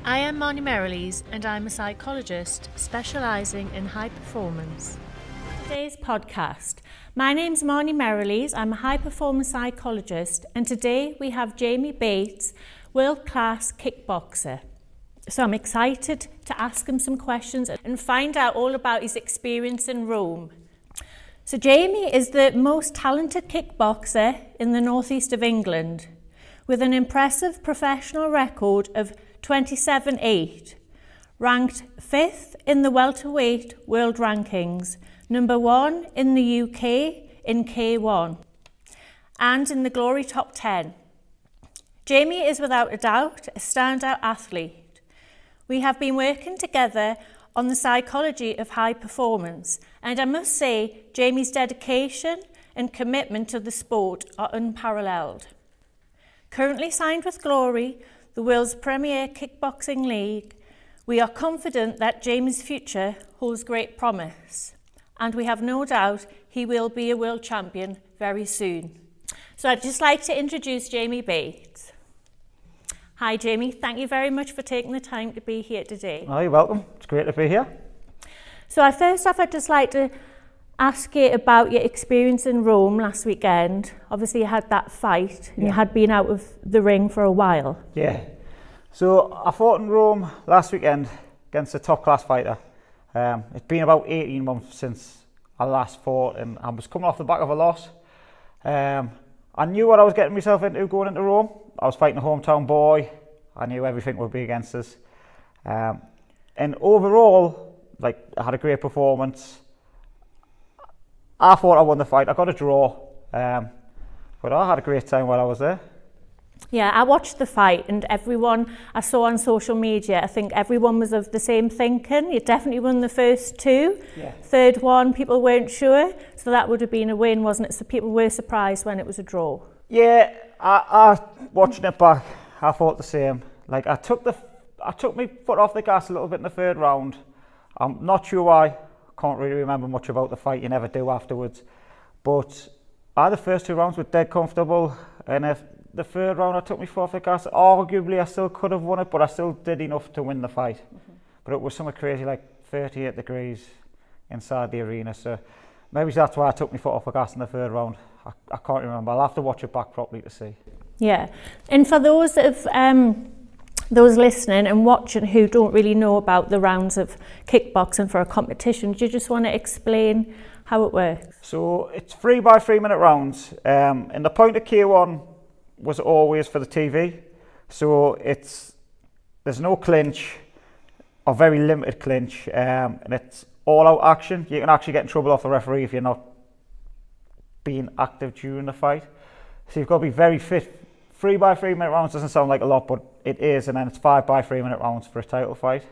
I am Marnie Merrilees and I'm a psychologist specialising in high performance. Today's podcast. My name's Marnie Merrilees, I'm a high performance psychologist, and today we have Jamie Bates, world-class kickboxer. So I'm excited to ask him some questions and find out all about his experience in Rome. So Jamie is the most talented kickboxer in the northeast of England, with an impressive professional record of 27-8, ranked 5th in the welterweight world rankings, number 1 in the UK in K1, and in the Glory Top 10. Jamie is without a doubt a standout athlete. We have been working together on the psychology of high performance, and I must say Jamie's dedication and commitment to the sport are unparalleled. Currently signed with Glory, the world's premier kickboxing league, we are confident that Jamie's future holds great promise, and we have no doubt he will be a world champion very soon. So I'd just like to introduce Jamie Bates. Hi Jamie, thank you very much for taking the time to be here today. Oh, you're welcome. It's great to be here. So first off, I'd just like to ask you about your experience in Rome last weekend. Obviously you had that fight and you had been out of the ring for a while. Yeah. So I fought in Rome last weekend against a top class fighter. It's been about 18 months since I last fought and I was coming off the back of a loss. I knew what I was getting myself into going into Rome. I was fighting a hometown boy. I knew everything would be against us. And overall, I had a great performance. I thought I won the fight. I got a draw, but I had a great time while I was there. Yeah, I watched the fight and everyone I saw on social media, I think everyone was of the same thinking. You definitely won the first two. Yeah. Third one, people weren't sure. So that would have been a win, wasn't it? So people were surprised when it was a draw. Yeah, I watching it back, I thought the same. I took my foot off the gas a little bit in the third round. I'm not sure why. Can't really remember much about the fight, you never do afterwards. But the first two rounds were dead comfortable, and if the third round I took my foot off the gas, arguably I still could have won it, but I still did enough to win the fight. Mm-hmm. But it was something crazy, 38 degrees inside the arena, so maybe that's why I took my foot off the gas in the third round. I can't remember, I'll have to watch it back properly to see. Yeah, and for those that have those listening and watching who don't really know about the rounds of kickboxing for a competition, do you just want to explain how it works? So it's 3 by 3 minute rounds, and the point of K1 was always for the TV. So there's no clinch, or very limited clinch, and it's all out action. You can actually get in trouble off the referee if you're not being active during the fight. So you've got to be very fit. 3 by 3 minute rounds doesn't sound like a lot, but it is, and then it's 5 by 3 minute rounds for a title fight.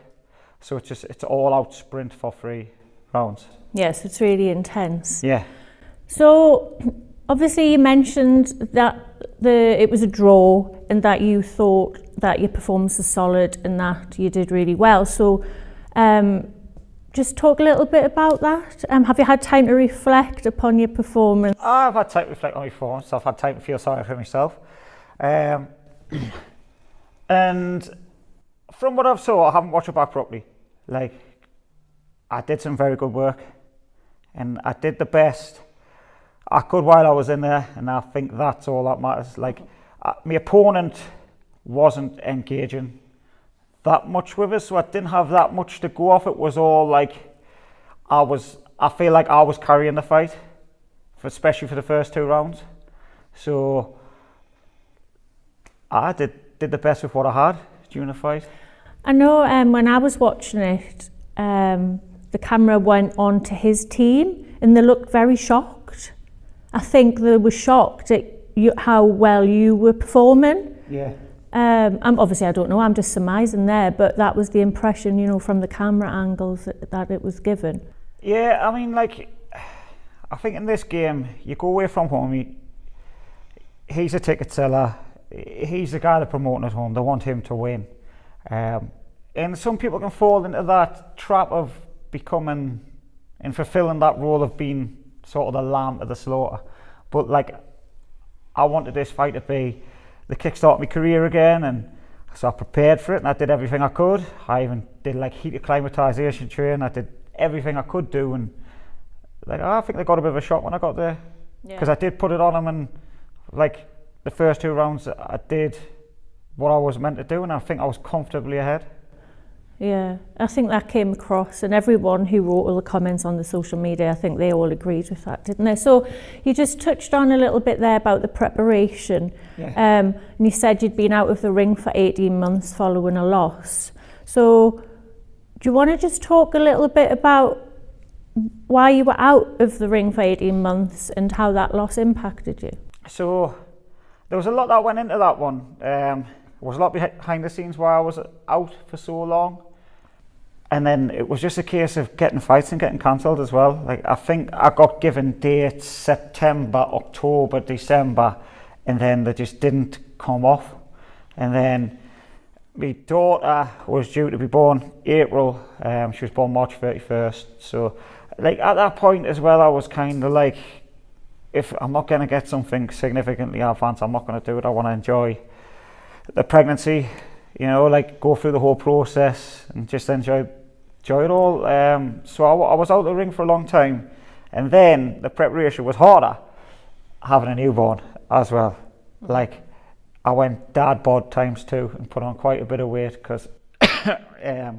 So it's all out sprint for 3 rounds. Yes, it's really intense. Yeah. So obviously you mentioned that it was a draw and that you thought that your performance was solid and that you did really well. So just talk a little bit about that. Have you had time to reflect upon your performance? I've had time to reflect on my performance. I've had time to feel sorry for myself. And from what I've saw, I haven't watched it back properly. I did some very good work and I did the best I could while I was in there, and I think that's all that matters. My opponent wasn't engaging that much with us, so I didn't have that much to go off. It was all I feel like I was carrying the fight, especially for the first 2 rounds. So I did the best with what I had during the fight. I know when I was watching it, the camera went on to his team and they looked very shocked. I think they were shocked at how well you were performing. Yeah. Obviously I don't know, I'm just surmising there, but that was the impression, from the camera angles that it was given. Yeah, I mean, I think in this game, you go away from home, he's a ticket seller, he's the guy they're promoting at home, they want him to win. And some people can fall into that trap of becoming and fulfilling that role of being sort of the lamb to the slaughter. But I wanted this fight to be the kickstart of my career again, and So I prepared for it and I did everything I could. I even did like heat acclimatization training. I did everything I could do, and like I think they got a bit of a shock when I got there, because I did put it on them, and like the first 2 rounds I did what I was meant to do, and I think I was comfortably ahead. Yeah, I think that came across, and everyone who wrote all the comments on the social media, I think they all agreed with that, didn't they? So you just touched on a little bit there about the preparation. And you said you'd been out of the ring for 18 months following a loss. So do you want to just talk a little bit about why you were out of the ring for 18 months and how that loss impacted you? So there was a lot that went into that one. There was a lot behind the scenes why I was out for so long. And then it was just a case of getting fights and getting cancelled as well. Like I think I got given dates September, October, December, and then they just didn't come off. And then my daughter was due to be born April. She was born March 31st. So like at that point as well, I was kind of like, if I'm not going to get something significantly advanced, I'm not going to do it. I want to enjoy the pregnancy, you know, like go through the whole process and just enjoy it all. So I was out of the ring for a long time, and then the preparation was harder, having a newborn as well. Like I went dad bod ×2 and put on quite a bit of weight, because I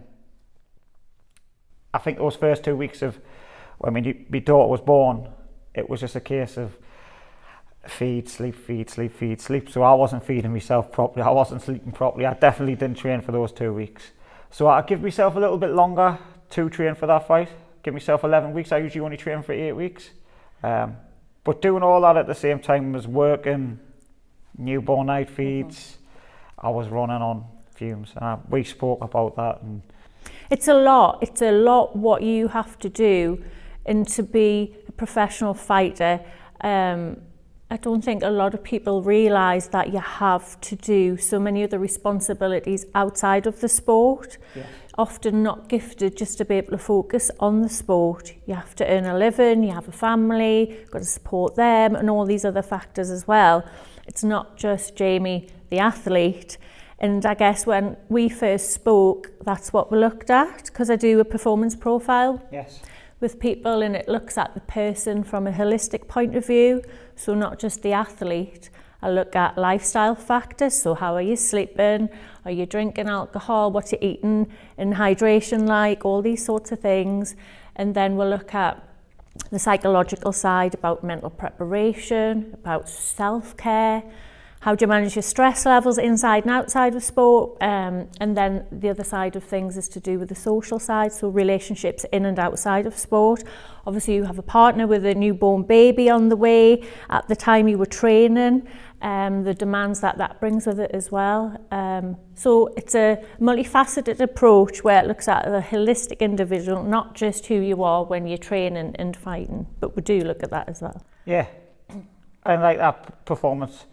think those first 2 weeks of when my daughter was born, it was just a case of feed, sleep, feed, sleep, feed, sleep. So I wasn't feeding myself properly. I wasn't sleeping properly. I definitely didn't train for those 2 weeks. So I give myself a little bit longer to train for that fight. Give myself 11 weeks. I usually only train for 8 weeks. But doing all that at the same time was working, newborn night feeds. I was running on fumes, and we spoke about that. And it's a lot. It's a lot what you have to do, and to be a professional fighter. I don't think a lot of people realise that you have to do so many other responsibilities outside of the sport. Yes. Often not gifted just to be able to focus on the sport. You have to earn a living, you have a family, you've got to support them, and all these other factors as well. It's not just Jamie, the athlete. And I guess when we first spoke, that's what we looked at, because I do a performance profile. yes. With people, and it looks at the person from a holistic point of view, so not just the athlete. I look at lifestyle factors, so how are you sleeping, are you drinking alcohol, what you're eating, and hydration like, all these sorts of things. And then we'll look at the psychological side, about mental preparation, about self-care, how do you manage your stress levels inside and outside of sport, and then the other side of things is to do with the social side, so relationships in and outside of sport. Obviously you have a partner with a newborn baby on the way at the time you were training, the demands that brings with it as well. So it's a multifaceted approach where it looks at the holistic individual, not just who you are when you're training and fighting, but we do look at that as well. Yeah, and like that performance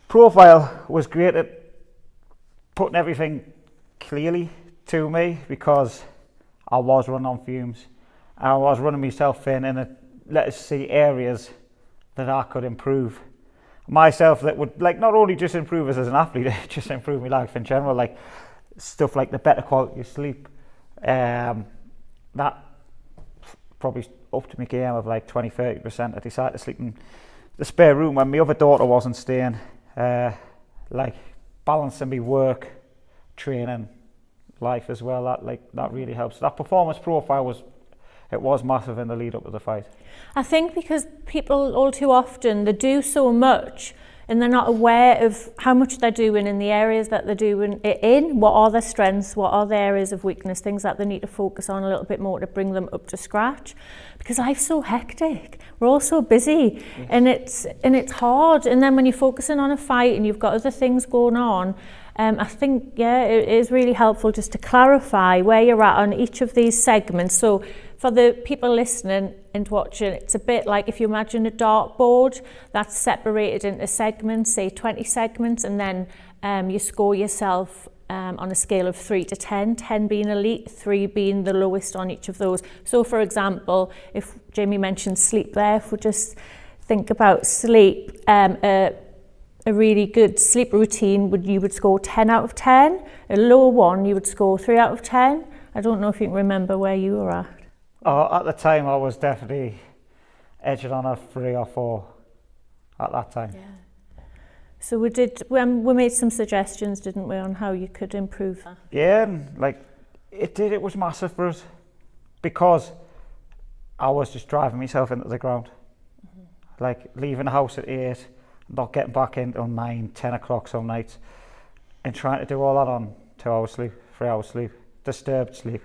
profile was great at putting everything clearly to me, because I was running on fumes. I was running myself thin, and it let us see areas that I could improve myself, that would like not only just improve us as an athlete, just improve my life in general, like stuff like the better quality of sleep. That probably upped my game of like 20-30%. I decided to sleep in the spare room when my other daughter wasn't staying. Like balancing my work, training, life as well. That really helps. That performance profile was massive in the lead up to the fight. I think because people all too often, they do so much and they're not aware of how much they're doing in the areas that they're doing it in. What are their strengths? What are their areas of weakness? Things that they need to focus on a little bit more to bring them up to scratch. Because life's so hectic. We're all so busy, yes. and it's hard. And then when you're focusing on a fight and you've got other things going on, I think, it is really helpful just to clarify where you're at on each of these segments. So for the people listening and watching, it's a bit like if you imagine a dartboard that's separated into segments, say 20 segments, and then you score yourself on a scale of 3 to 10, 10 being elite, 3 being the lowest on each of those. So for example, if Jamie mentioned sleep there, if we just think about sleep, a really good sleep routine, you would score 10 out of 10. A low one, you would score 3 out of 10. I don't know if you can remember where you were at. At the time, I was definitely edging on a 3 or 4 at that time. Yeah. So we made some suggestions, didn't we, on how you could improve that? Yeah, and like it was massive for us because I was just driving myself into the ground. Like leaving the house at 8, not getting back in until 9, 10 o'clock some nights, and trying to do all that on 2 hours sleep, 3 hours sleep, disturbed sleep.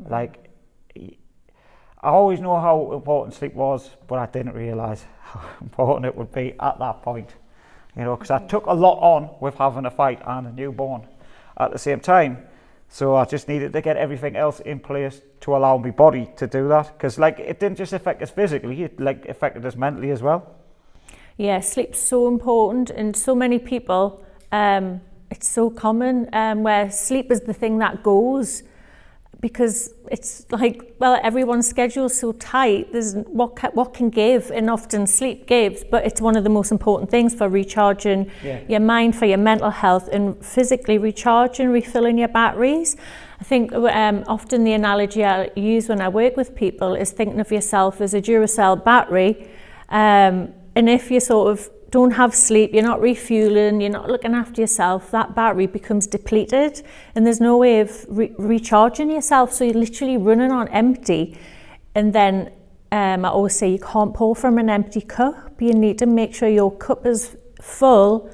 Like, I always know how important sleep was, but I didn't realise how important it would be at that point. You know, because I took a lot on with having a fight and a newborn at the same time. So I just needed to get everything else in place to allow my body to do that. Because like it didn't just affect us physically, it like affected us mentally as well. Yeah, sleep's so important, and so many people, it's so common where sleep is the thing that goes, because it's like, well, everyone's schedule's so tight, there's what can give, and often sleep gives, but it's one of the most important things for recharging your mind, for your mental health, and physically recharging, refilling your batteries. I think often the analogy I use when I work with people is thinking of yourself as a Duracell battery, and if you sort of don't have sleep, you're not refueling, you're not looking after yourself, that battery becomes depleted and there's no way of recharging yourself, so you're literally running on empty. And then I always say you can't pour from an empty cup. You need to make sure your cup is full,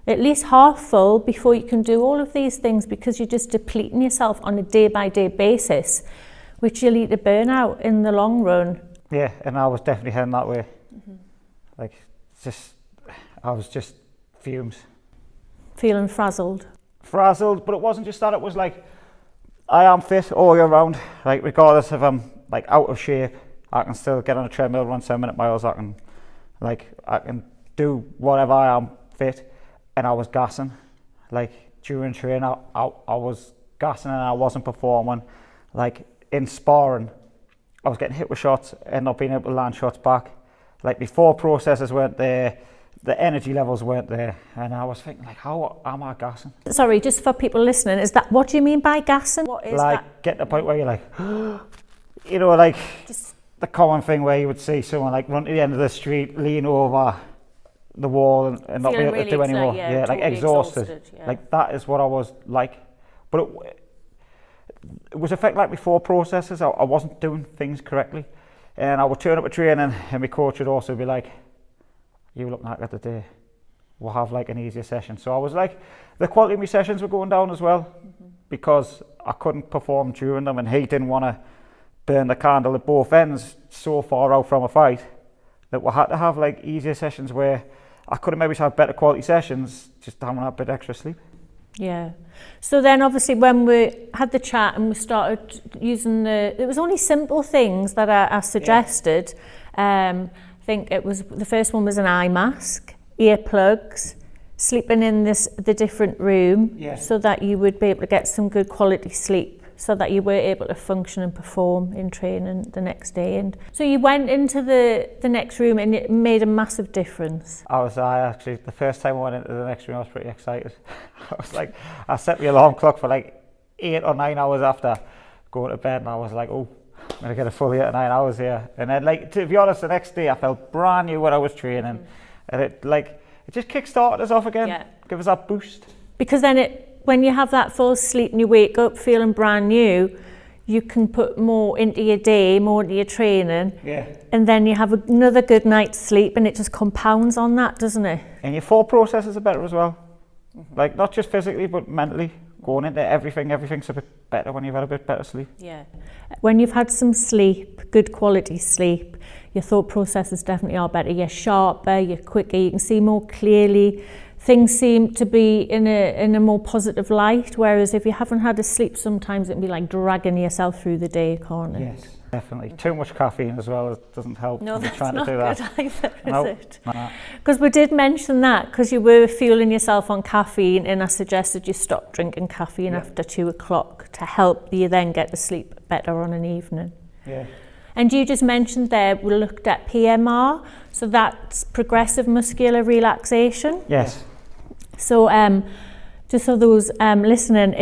at least half full, before you can do all of these things, because you're just depleting yourself on a day-by-day basis, which will lead to burnout in the long run. Yeah, and I was definitely heading that way. Like, I was just fumes. Feeling frazzled, but it wasn't just that, it was like, I am fit all year round, like regardless if I'm like out of shape, I can still get on a treadmill, run 7-minute miles, I can do whatever, I am fit. And I was gassing, like during training, I was gassing and I wasn't performing. Like in sparring, I was getting hit with shots and not being able to land shots back. Like before processes weren't there, the energy levels weren't there, and I was thinking, like, how am I gassing? Sorry, just for people listening, is that what do you mean by gassing? What is like that? Get to the point where you're like, you know, like just the common thing where you would see someone like run to the end of the street, lean over the wall and not be able to do anymore. Yeah, totally like exhausted. Yeah. Like that is what I was like. But it was affecting like before processes. I wasn't doing things correctly, and I would turn up a training, and my coach would also be like, "You look like the day. We'll have like an easier session." So I was like, the quality of my sessions were going down as well, because I couldn't perform during them, and he didn't want to burn the candle at both ends so far out from a fight that we had to have like easier sessions where I could have maybe had better quality sessions, just having a bit extra sleep. Yeah. So then obviously when we had the chat and we started using it was only simple things that I suggested. I think it was, the first one was an eye mask, earplugs, sleeping in the different room, so that you would be able to get some good quality sleep, so that you were able to function and perform in training the next day. And so you went into the next room and it made a massive difference. Actually, the first time I went into the next room, I was pretty excited. I was like, I set my alarm clock for like 8 or 9 hours after going to bed, and I was like, oh, I'm going to get a full 8 or 9 hours here. And then, like, to be honest, the next day I felt brand new when I was training. And it just kick-started us off again, give us that boost. Because then when you have that full sleep and you wake up feeling brand new, you can put more into your day, more into your training. Yeah. And then you have another good night's sleep, and it just compounds on that, doesn't it? And your thought processes are better as well. Like, not just physically, but mentally. Going into everything's a bit better when you've had a bit better sleep. Yeah. When you've had some sleep, good quality sleep, your thought processes definitely are better. You're sharper, you're quicker, you can see more clearly. Things seem to be in a more positive light, whereas if you haven't had a sleep, sometimes it can be like dragging yourself through the day, can't it? Yes, definitely. Too much caffeine as well doesn't help. No, that's trying not to do good that. either, is it? Because we did mention that, because you were fueling yourself on caffeine, and I suggested you stop drinking caffeine after 2 o'clock to help you then get to sleep better on an evening. Yeah. And you just mentioned there, we looked at PMR, so that's progressive muscular relaxation. Yes. So just for those listening,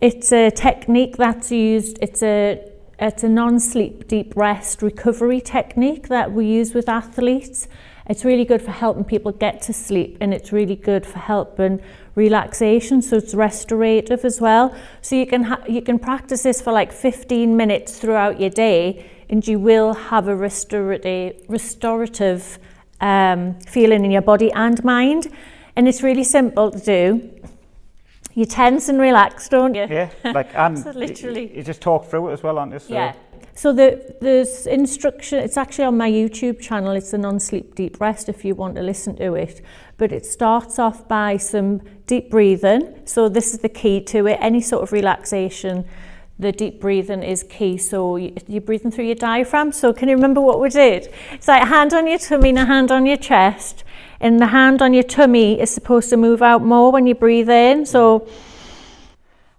it's a technique that's used. It's a non-sleep deep rest recovery technique that we use with athletes. It's really good for helping people get to sleep, and it's really good for helping relaxation, so it's restorative as well. So you can practice this for like 15 minutes throughout your day, and you will have a restorative feeling in your body and mind. And it's really simple to do. You tense and relax, don't you? Yeah, like, and so literally. You just talk through it as well, aren't you? So. Yeah. So there's instruction, it's actually on my YouTube channel, it's the non-sleep deep rest if you want to listen to it. But it starts off by some deep breathing. So this is the key to it. Any sort of relaxation, the deep breathing is key. So you're breathing through your diaphragm. So can you remember what we did? It's like a hand on your tummy and a hand on your chest. And the hand on your tummy is supposed to move out more when you breathe in. So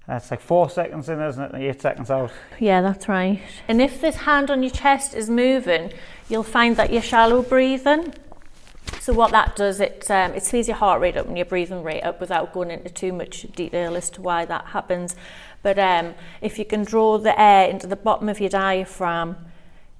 that's like 4 seconds in, isn't it? And 8 seconds out. Yeah, that's right. And if this hand on your chest is moving, you'll find that you're shallow breathing. So what that does, it speeds your heart rate up and your breathing rate up without going into too much detail as to why that happens. But if you can draw the air into the bottom of your diaphragm,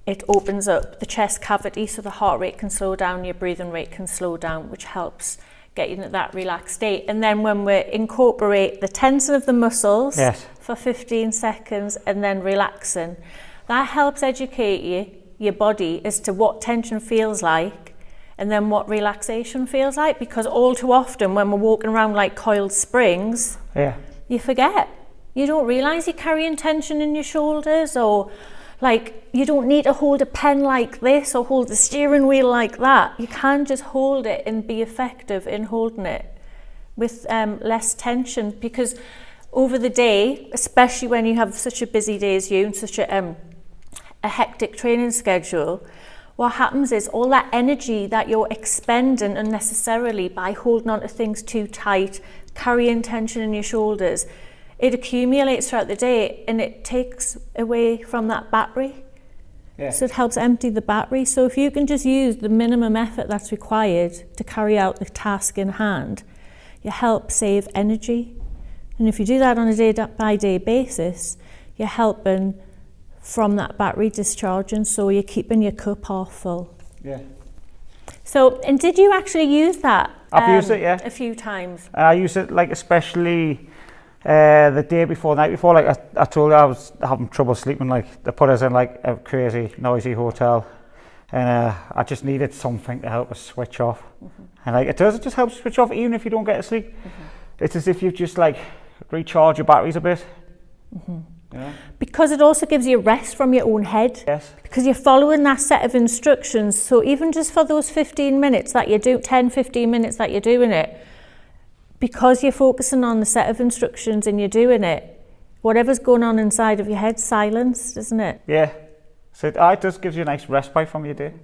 it opens up the chest cavity so the heart rate can slow down, your breathing rate can slow down, which helps get you into that relaxed state. And then when we incorporate the tensing of the muscles for 15 seconds and then relaxing, that helps educate your body as to what tension feels like and then what relaxation feels like, because all too often when we're walking around like coiled springs, you forget. You don't realise you're carrying tension in your shoulders, or like you don't need to hold a pen like this or hold the steering wheel like that. You can just hold it and be effective in holding it with less tension, because over the day, especially when you have such a busy day as you and such a hectic training schedule, what happens is all that energy that you're expending unnecessarily by holding on to things too tight, carrying tension in your shoulders, it accumulates throughout the day and it takes away from that battery. So it helps empty the battery. So if you can just use the minimum effort that's required to carry out the task in hand, you help save energy. And if you do that on a day-by-day basis, you're helping from that battery discharging, so you're keeping your cup half full. So, and did you actually use that? I've used it, a few times. I use it like especially the day before, the night before, like I told you I was having trouble sleeping, like they put us in like a crazy noisy hotel, and I just needed something to help us switch off. And like it just helps switch off even if you don't get to sleep. It's as if you just like recharge your batteries a bit. Because it also gives you rest from your own head. Because you're following that set of instructions. So even just for those 15 minutes that you do, 10-15 minutes that you're doing it, because you're focusing on the set of instructions and you're doing it, whatever's going on inside of your head silenced, isn't it? So it just gives you a nice respite from your day.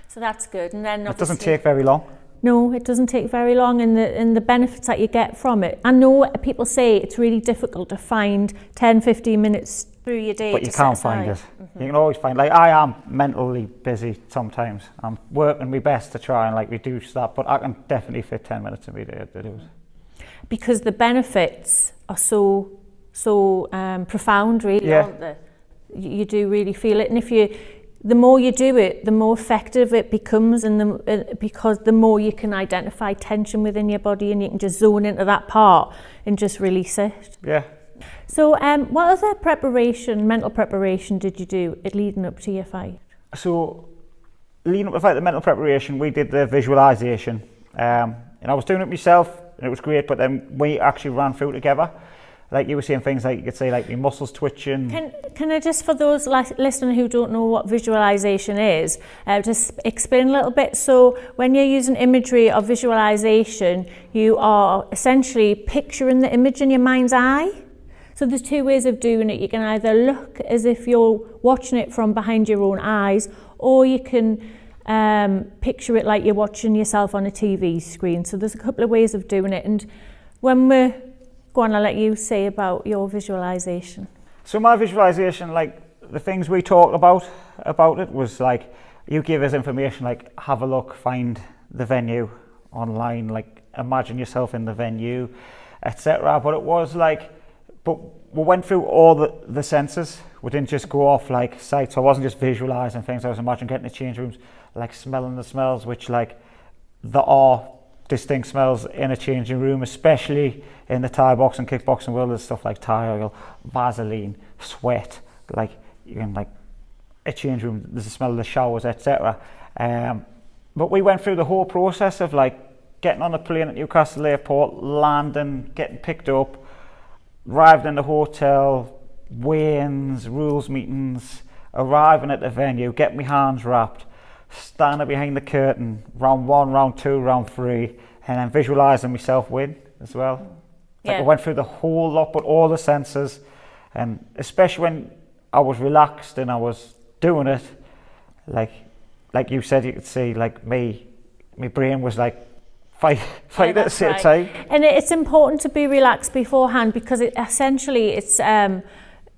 So that's good. And then it doesn't take very long. No, it doesn't take very long, and the benefits that you get from it. I know people say it's really difficult to find 10-15 minutes through your day. But you can't find it. You can always find, like I am mentally busy sometimes. I'm working my best to try and like reduce that, but I can definitely fit 10 minutes in my day to do it. Because the benefits are so profound, really, aren't they? You do really feel it, and the more you do it, the more effective it becomes, and because the more you can identify tension within your body, and you can just zone into that part and just release it. So what other mental preparation did you do leading up to your fight? So leading up to the fight, the mental preparation, we did the visualization, and I was doing it myself and it was great, but then we actually ran through together. Like you were saying things like, you could say like your muscles twitching. Can I just, for those listening who don't know what visualization is, just explain a little bit? So when you're using imagery or visualization, you are essentially picturing the image in your mind's eye. So there's two ways of doing it. You can either look as if you're watching it from behind your own eyes, or you can picture it like you're watching yourself on a TV screen. So there's a couple of ways of doing it. And when go on, I'll let you say about your visualization. So my visualization, like the things we talked about it was like, you give us information like have a look, find the venue online, like imagine yourself in the venue, etc. But it was like, but we went through all the senses. We didn't just go off like sight. So I wasn't just visualising things. I was imagining getting to change rooms, like smelling the smells, which like there are distinct smells in a changing room, especially in the Thai boxing, kickboxing world. There's stuff like Thai oil, Vaseline, sweat, like you can like a change room, there's a smell of the showers, etc. But we went through the whole process of like getting on the plane at Newcastle Airport, landing, getting picked up, arrived in the hotel, weigh-ins, rules meetings, arriving at the venue, getting my hands wrapped, standing behind the curtain, round 1, round 2, round 3, and then visualising myself win as well. Like I went through the whole lot, but all the senses, and especially when I was relaxed and I was doing it, like you said, you could see like my brain was like fight at the same time. And it's important to be relaxed beforehand, because it's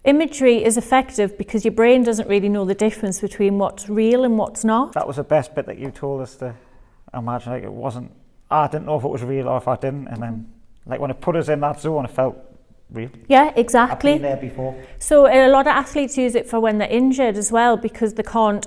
imagery is effective because your brain doesn't really know the difference between what's real and what's not. That was the best bit that you told us to imagine. Like it wasn't, I didn't know if it was real or if I didn't, and then like when it put us in that zone, it felt real. Yeah, exactly. I've been there before. So a lot of athletes use it for when they're injured as well, because they can't,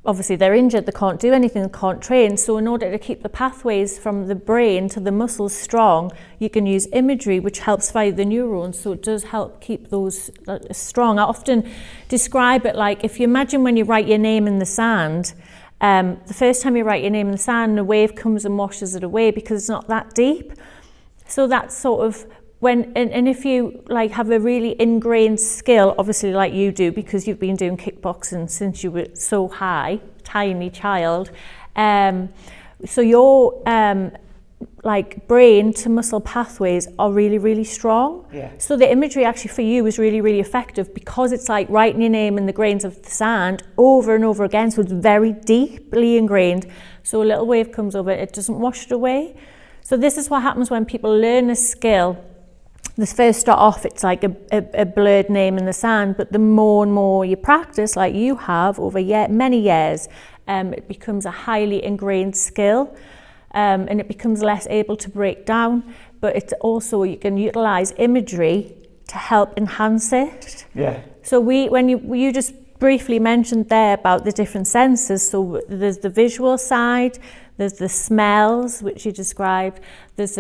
obviously they're injured, they can't do anything, they can't train. So in order to keep the pathways from the brain to the muscles strong, you can use imagery, which helps fire the neurons. So it does help keep those strong. I often describe it like, if you imagine when you write your name in the sand, the first time you write your name in the sand, a wave comes and washes it away because it's not that deep. So that's sort of when, and if you like have a really ingrained skill, obviously like you do, because you've been doing kickboxing since you were so tiny child, so your like brain to muscle pathways are really, really strong. Yeah. So the imagery actually for you is really, really effective, because it's like writing your name in the grains of the sand over and over again. So it's very deeply ingrained. So a little wave comes over, it doesn't wash it away. So this is what happens when people learn a skill. The first start off, it's like a blurred name in the sand, but the more and more you practice, like you have over many years, it becomes a highly ingrained skill, and it becomes less able to break down. But it's also, you can utilize imagery to help enhance it. Yeah. So when you just briefly mentioned there about the different senses, so there's the visual side, there's the smells, which you described, there's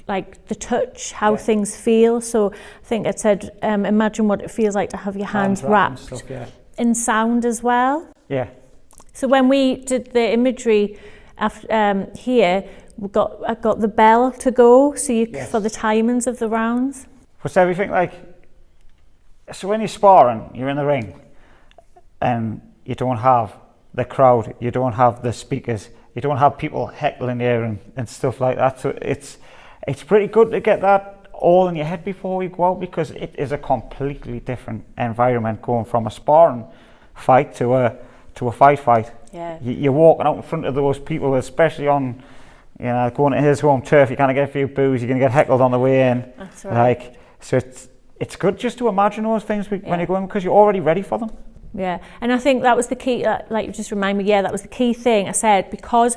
like the touch, how things feel. So I think it said, imagine what it feels like to have your hands wrapped. Stuff, yeah. In sound as well. Yeah. So when we did the imagery here, I got the bell to go, so for the timings of the rounds. Was everything like, so when you're sparring, you're in the ring, and you don't have the crowd, you don't have the speakers, you don't have people heckling you and stuff like that. So it's pretty good to get that all in your head before you go out, because it is a completely different environment going from a sparring fight to a fight. Yeah. You're walking out in front of those people, especially on, going to his home turf. You're going to get a few boos. You're going to get heckled on the way in. That's right. Like, so it's good just to imagine those things when you're going, because you're already ready for them. Yeah, and I think that was the key. Like you just remind me. Yeah, that was the key thing I said, because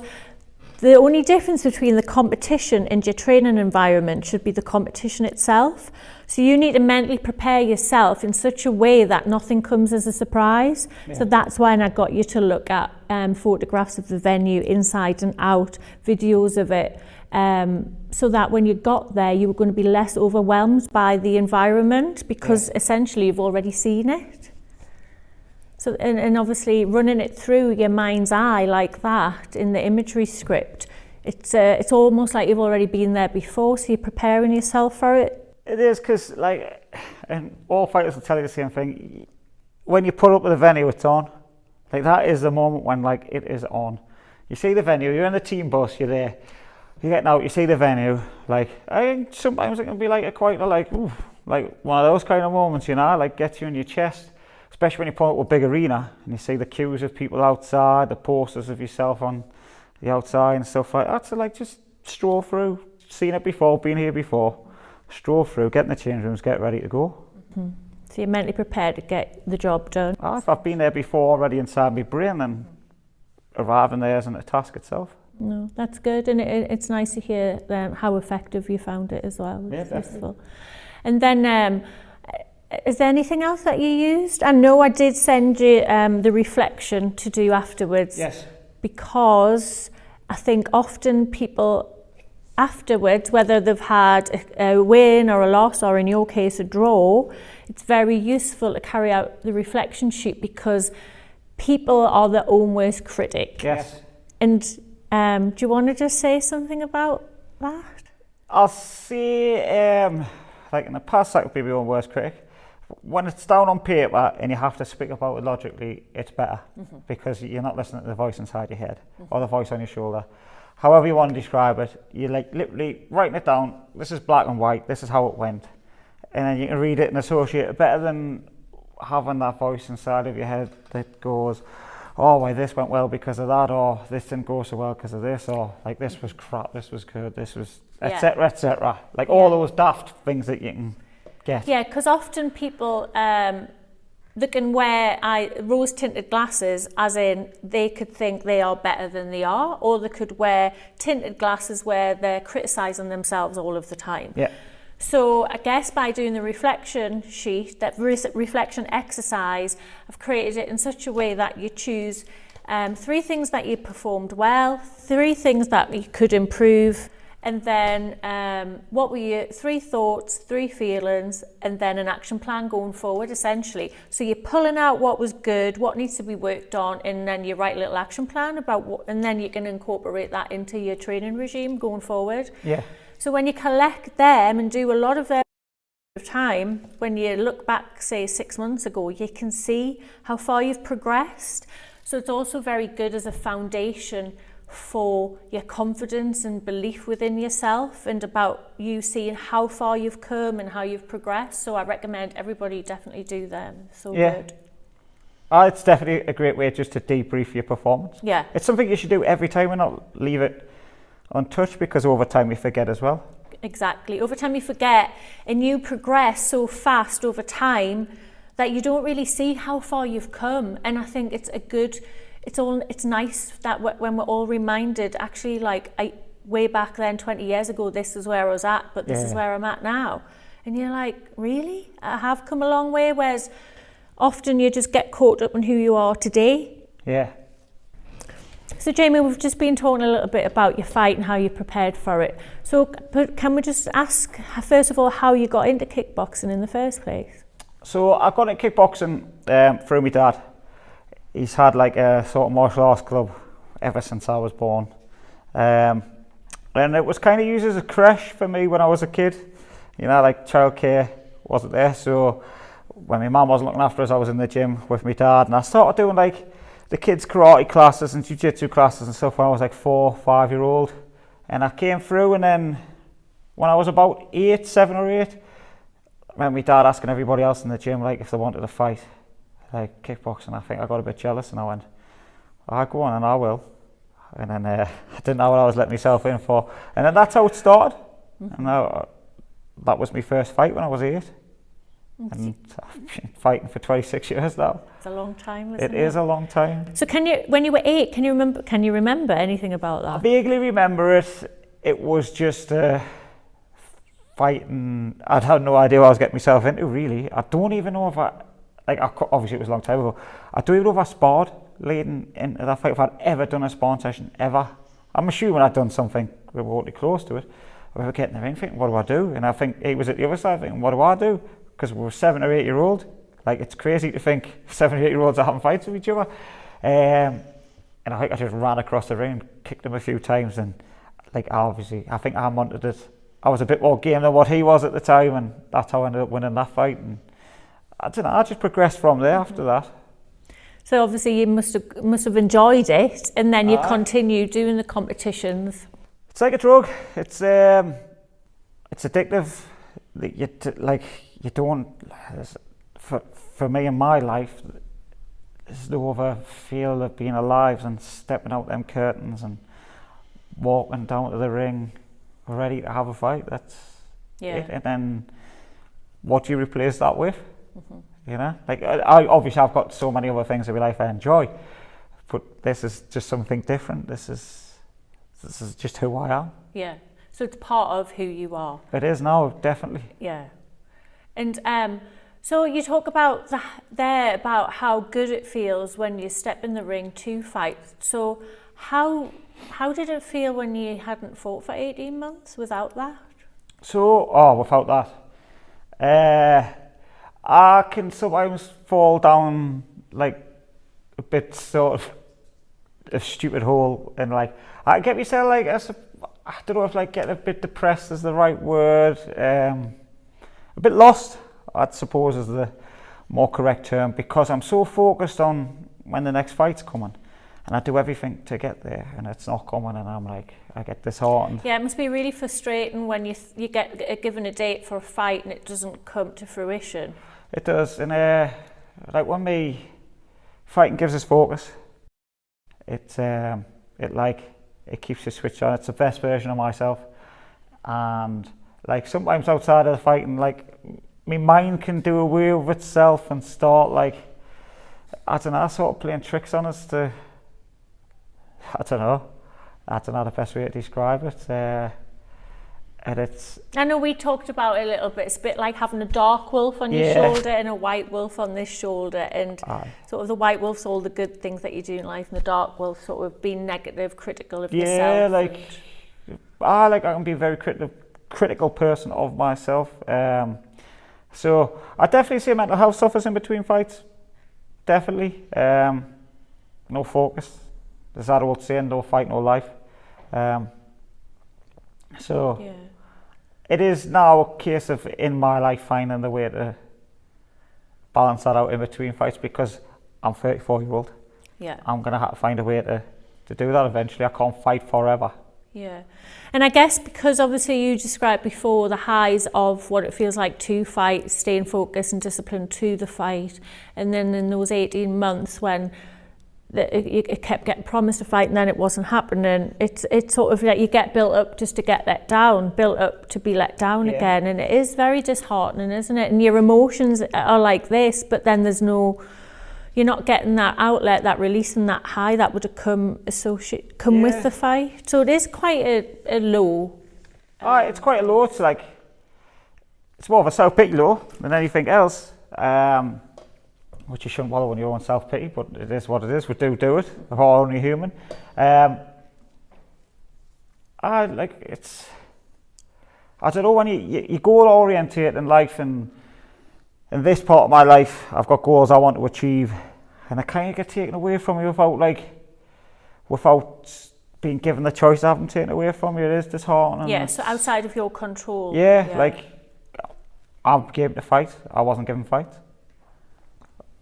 the only difference between the competition and your training environment should be the competition itself. So you need to mentally prepare yourself in such a way that nothing comes as a surprise. Yeah. So that's why I got you to look at photographs of the venue inside and out, videos of it, so that when you got there, you were going to be less overwhelmed by the environment, because essentially you've already seen it. So, and obviously running it through your mind's eye like that in the imagery script, it's almost like you've already been there before, so you're preparing yourself for it. It is, because like, and all fighters will tell you the same thing. When you pull up at the venue, it's on. Like that is the moment when like it is on. You see the venue, you're in the team bus, you're there. You're getting out, you see the venue. Like I think sometimes it can be like like one of those kind of moments, like gets you in your chest. Especially when you pull up a big arena and you see the queues of people outside, the posters of yourself on the outside and stuff like that. So like just stroll through, seen it before, been here before, stroll through, get in the change rooms, get ready to go. Mm-hmm. So you're mentally prepared to get the job done. If I've been there before already inside my brain, then arriving there isn't a task itself. No, that's good, and it's nice to hear how effective you found it as well. It's useful. And then, is there anything else that you used? I know I did send you the reflection to do afterwards. Yes. Because I think often people afterwards, whether they've had a win or a loss, or in your case a draw, it's very useful to carry out the reflection sheet, because people are their own worst critic. Yes. And do you want to just say something about that? I'll say, like in the past, that would be my own worst critic. When it's down on paper and you have to speak about it logically, it's better, because you're not listening to the voice inside your head or the voice on your shoulder. However you want to describe it, you're like literally writing it down. This is black and white. This is how it went. And then you can read it and associate it better than having that voice inside of your head that goes, oh, well, this went well because of that, or this didn't go so well because of this, or like this was crap, this was good, this was, etc., etc. Like all those daft things that you can get. Yeah, because often people they can wear rose tinted glasses, as in they could think they are better than they are, or they could wear tinted glasses where they're criticising themselves all of the time. Yeah. So I guess by doing the reflection sheet, that reflection exercise, I've created it in such a way that you choose 3 things that you performed well, 3 things that you could improve, and then what were your 3 thoughts, 3 feelings, and then an action plan going forward, essentially. So you're pulling out what was good, what needs to be worked on, and then you write a little action plan about what, and then you can incorporate that into your training regime going forward. Yeah. So when you collect them and do a lot of them of time, when you look back, say 6 months ago, you can see how far you've progressed. So it's also very good as a foundation for your confidence and belief within yourself, and about you seeing how far you've come and how you've progressed. So I recommend everybody definitely do them. So good. It's definitely a great way just to debrief your performance. Yeah. It's something you should do every time and not leave it untouched, because over time you forget as well. Exactly. Over time you forget, and you progress so fast over time that you don't really see how far you've come. And I think it's a good, it's nice that when we're all reminded, actually, like way back then 20 years ago, this is where I was at, but this is where I'm at now. And you're like, really? I have come a long way. Whereas often you just get caught up in who you are today. Yeah. So Jamie, we've just been talking a little bit about your fight and how you prepared for it. So can we just ask, first of all, how you got into kickboxing in the first place? So I got into kickboxing through my dad. He's had like a sort of martial arts club ever since I was born. And it was kind of used as a creche for me when I was a kid. You know, like childcare wasn't there. So when my mum wasn't looking after us, I was in the gym with my dad. And I started doing like the kids' karate classes and jiu-jitsu classes and stuff when I was like 4, 5-year-old. And I came through, and then when I was about 7 or 8, I remember my dad asking everybody else in the gym like if they wanted to fight, like kickboxing. I think I got a bit jealous, and I went, "I'll go on and I will." And then I didn't know what I was letting myself in for. And then that's how it started. And that was my first fight when I was 8. And I've been fighting for 26 years now. It's a long time, isn't it? It is a long time. So when you were 8, can you remember anything about that? I vaguely remember it. It was just fighting. I had no idea what I was getting myself into, really. I don't even know if obviously it was a long time ago. I don't even know if I sparred leading into that fight, if I'd ever done a sparring session, ever. I'm assuming I'd done something remotely close to it. I remember getting in the ring thinking, what do I do? And I think he was at the other side thinking, what do I do? Because we were 7 or 8-year-old. Like, it's crazy to think 7 or 8-year-olds are having fights with each other. And I think I just ran across the ring and kicked him a few times. And like, obviously, I think I wanted it. I was a bit more game than what he was at the time, and that's how I ended up winning that fight. And I don't know, I just progressed from there after that. So obviously you must have enjoyed it, and then you continued doing the competitions. It's like a drug. It's addictive. You don't. For me in my life, there's no other feel of being alive and stepping out them curtains and walking down to the ring, ready to have a fight. That's it. And then what do you replace that with? You know, like obviously I've got so many other things in my life I enjoy, but this is just something different. This is this is just who I am. Yeah. So it's part of who you are. It is now, definitely. Yeah. And so you talk about about how good it feels when you step in the ring to fight. So how did it feel when you hadn't fought for 18 months without that? So, without that, I can sometimes fall down like a bit sort of a stupid hole, and like I get myself like I don't know if like getting a bit depressed is the right word, a bit lost, I suppose is the more correct term, because I'm so focused on when the next fight's coming, and I do everything to get there, and it's not coming, and I'm like, I get disheartened. Yeah, it must be really frustrating when you get given a date for a fight and it doesn't come to fruition. It does, and like when me fighting gives us focus, it keeps you switched on. It's the best version of myself, and like sometimes outside of the fighting, like my mind can do away with itself and start like, I don't know, sort of playing tricks on us to, I don't know the best way to describe it. And it's, I know we talked about it a little bit. It's a bit like having a dark wolf on your shoulder and a white wolf on this shoulder, and sort of the white wolf's all the good things that you do in life, and the dark wolf sort of being negative, critical of yourself. Yeah, like I can be a very critical person of myself. So I definitely see mental health suffers in between fights. Definitely. No focus. There's that old saying, no fight, no life. So yeah. It is now a case of, in my life, finding the way to balance that out in between fights, because I'm 34-year-old. Yeah. I'm going to have to find a way to do that eventually. I can't fight forever. Yeah. And I guess because obviously you described before the highs of what it feels like to fight, staying focused and disciplined to the fight, and then in those 18 months when it kept getting promised a fight and then it wasn't happening, it's sort of like you get built up just to get let down, built up to be let down again, and it is very disheartening, isn't it? And your emotions are like this, but then you're not getting that outlet, that release and that high that would have come with the fight. So it is quite a low. It's quite a low. It's like, it's more of a self-pity low than anything else. Which you shouldn't wallow in your own self-pity, but it is what it is. We do it. We're all only human. I don't know, when you goal-oriented in life, and in this part of my life, I've got goals I want to achieve, and I kind of get taken away from you without being given the choice. I haven't taken away from you. It is disheartening. Yeah, so outside of your control. Yeah, like I'm given to fight. I wasn't given fight.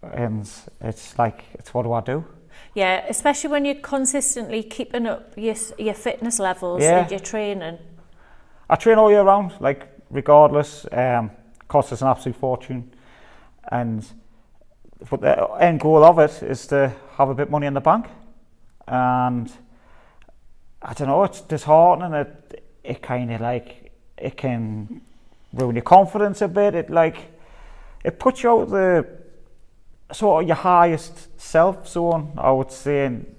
And it's like, what do I do? Yeah, especially when you're consistently keeping up your fitness levels and your training. I train all year round, like regardless. Costs us an absolute fortune, but the end goal of it is to have a bit of money in the bank. And I don't know, it's disheartening. It kind of like, it can ruin your confidence a bit. It puts you out the sort of your highest self zone, I would say. And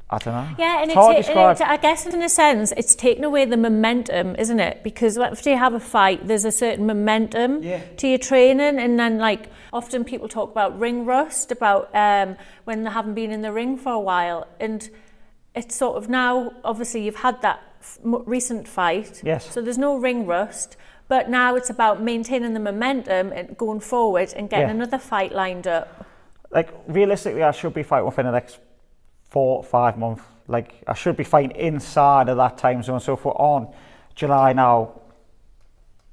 I don't know. Yeah, and I guess in a sense, it's taken away the momentum, isn't it? Because after you have a fight, there's a certain momentum to your training, and then like often people talk about ring rust, about when they haven't been in the ring for a while, and it's sort of now, obviously you've had that recent fight, so there's no ring rust. But now it's about maintaining the momentum and going forward and getting another fight lined up. Like realistically, I should be fighting within the next 4 or 5 months. Like I should be fighting inside of that time zone. So if we're on July now,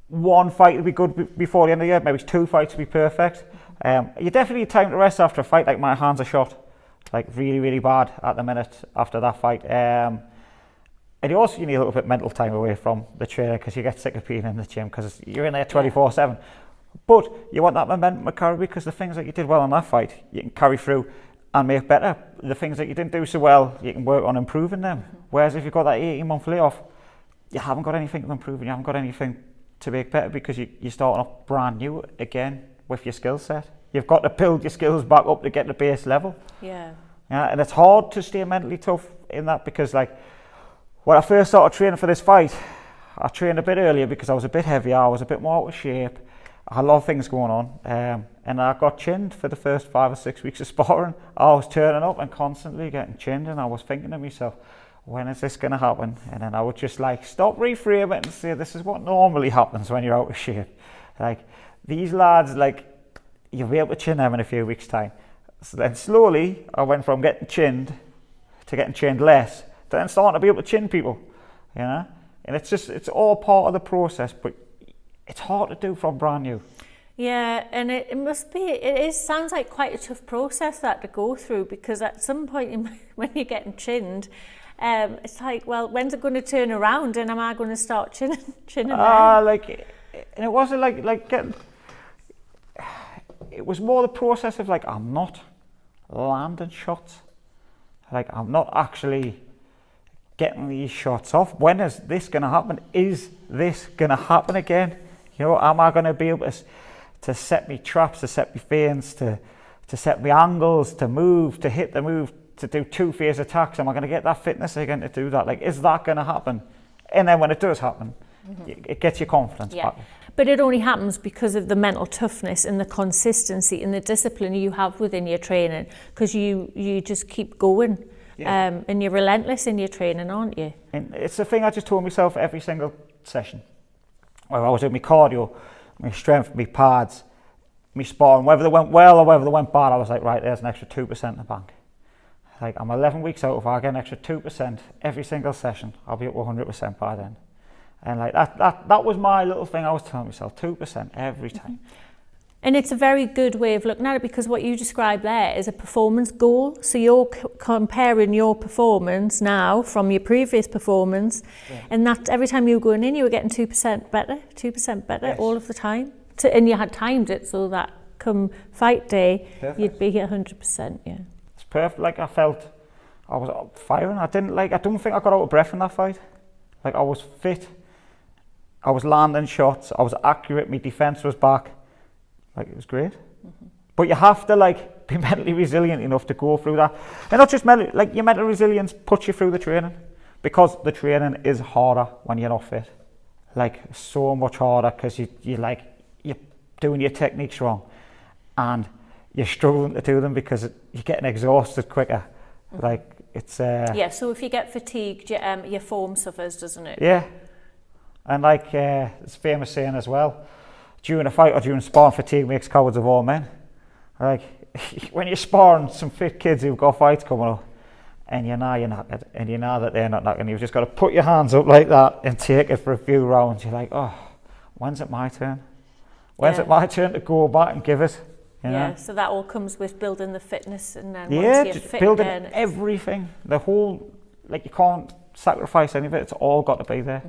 1 fight will be good before the end of the year. Maybe 2 fights will be perfect. You definitely need time to rest after a fight. Like my hands are shot, like really, really bad at the minute after that fight. And you need a little bit of mental time away from the trainer, because you get sick of being in the gym because you're in there 24/7. But you want that momentum to carry, because the things that you did well in that fight, you can carry through and make better. The things that you didn't do so well, you can work on improving them. Whereas if you've got that 18-month layoff, you haven't got anything to improve and you haven't got anything to make better, because you're starting off brand new again with your skill set. You've got to build your skills back up to get the base level. Yeah. Yeah, and it's hard to stay mentally tough in that, because like when I first started training for this fight, I trained a bit earlier because I was a bit heavier, I was a bit more out of shape, I had a lot of things going on, and I got chinned for the first 5 or 6 weeks of sparring. I was turning up and constantly getting chinned, and I was thinking to myself, when is this going to happen? And then I would just like stop, reframe it and say, this is what normally happens when you're out of shape. Like these lads, like you'll be able to chin them in a few weeks' time. So then slowly I went from getting chinned to getting chinned less, to then starting to be able to chin people, you know? And it's all part of the process, but it's hard to do from brand new. Yeah, and it sounds like quite a tough process that to go through, because at some point when you're getting chinned, it's like, well, when's it going to turn around, and am I going to start chinning them? Like, and it wasn't like getting, it was more the process of like, I'm not landing shots, like I'm not actually getting these shots off. When is this going to happen? Is this going to happen again? You know, am I going to be able to set me traps, to set me feints, to set me angles, to move, to hit the move, to do 2-phase attacks? Am I going to get that fitness again to do that? Like, is that going to happen? And then when it does happen, it gets your confidence back. But it only happens because of the mental toughness and the consistency and the discipline you have within your training, because you just keep going. Yeah. And you're relentless in your training, aren't you? And it's the thing I just told myself every single session. Whether I was doing my cardio, my strength, my pads, my sparring, whether they went well or whether they went bad, I was like, right, there's an extra 2% in the bank. Like, I'm 11 weeks out, if I get an extra 2% every single session, I'll be up 100% by then. And like that was my little thing I was telling myself, 2% every time. And it's a very good way of looking at it, because what you described there is a performance goal. So you're comparing your performance now from your previous performance, and that every time you were going in, you were getting 2% better yes. all of the time. And you had timed it so that come fight day, perfect. You'd be 100%. Yeah, it's perfect. Like I felt, I was firing. I don't think I got out of breath in that fight. Like I was fit, I was landing shots, I was accurate, my defense was back. Like it was great. But you have to like be mentally resilient enough to go through that. And not just mentally, like your mental resilience puts you through the training, because the training is harder when you're not fit. Like so much harder, because you're doing your techniques wrong and you're struggling to do them because you're getting exhausted quicker. Like it's so if you get fatigued, your form suffers, doesn't it? Yeah. And like it's famous saying as well, during a fight or during sparring, fatigue makes cowards of all men. Like when you're sparring some fit kids who've got fights coming up, and you know you're knackered, and you know that they're not knackered, you've just got to put your hands up like that and take it for a few rounds. You're like, oh, when's it my turn? When's it my turn to go back and give it? You know? So that all comes with building the fitness, and then once you're just fit building again, everything. The whole, like you can't sacrifice any of it. It's all got to be there.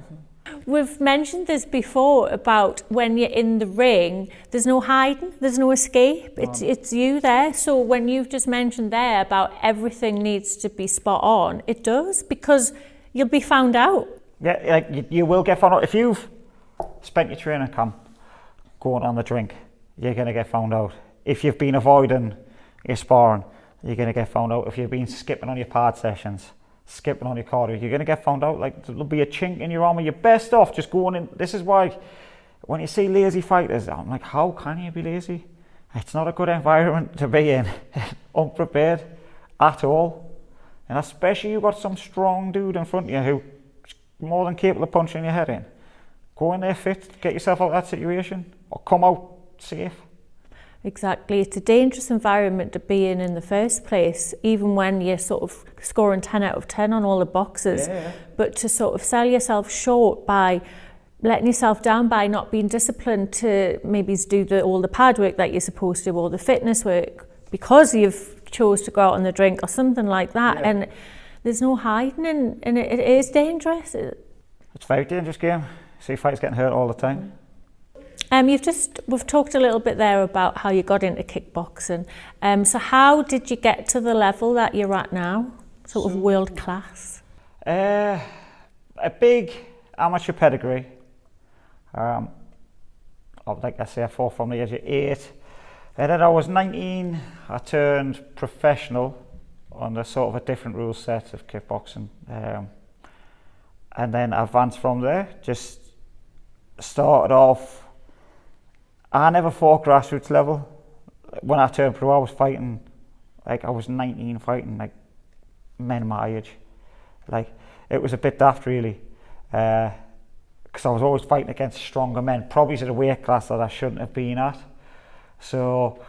We've mentioned this before about when you're in the ring, there's no hiding, there's no escape. It's you there. So when you've just mentioned there about everything needs to be spot on, it does, because you'll be found out. Yeah, like you will get found out. If you've spent your training camp going on the drink, you're going to get found out. If you've been avoiding your sparring, you're going to get found out. If you've been skipping on your pad sessions, skipping on your cardio, you're going to get found out. Like there'll be a chink in your armor. You're best off just going in. This is why when you see lazy fighters, I'm like, how can you be lazy? It's not a good environment to be in, unprepared at all. And especially you've got some strong dude in front of you who's more than capable of punching your head in. Go in there fit, get yourself out of that situation, or come out safe. Exactly. It's a dangerous environment to be in the first place, even when you're sort of scoring 10 out of 10 on all the boxes. Yeah. But to sort of sell yourself short by letting yourself down by not being disciplined to maybe do all the pad work that you're supposed to do, or the fitness work, because you've chose to go out on the drink or something like that. Yeah. And there's no hiding, and it is dangerous. It's a very dangerous game. See fighters getting hurt all the time. We've talked a little bit there about how you got into kickboxing. So how did you get to the level that you're at now, sort of world class? A big amateur pedigree. Like I say, I fought from the age of 8. And then I was 19, I turned professional on the sort of a different rule set of kickboxing, and then advanced from there. Just started off, I never fought grassroots level. When I turned pro, I was fighting, like I was 19 fighting like men my age. Like it was a bit daft really, because I was always fighting against stronger men, probably at a weight class that I shouldn't have been at. So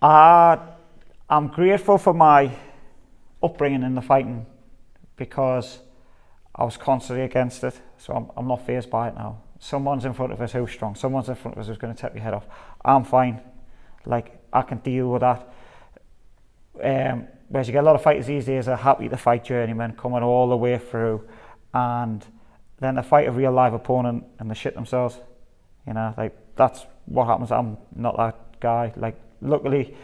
I'm grateful for my upbringing in the fighting, because I was constantly against it, so I'm not fazed by it now. Someone's in front of us who's strong, someone's in front of us who's going to take your head off. I'm fine, like I can deal with that. Whereas you get a lot of fighters these days are happy to fight journeymen, coming all the way through, and then they fight a real live opponent and they shit themselves. You know, like that's what happens. I'm not that guy. Like luckily,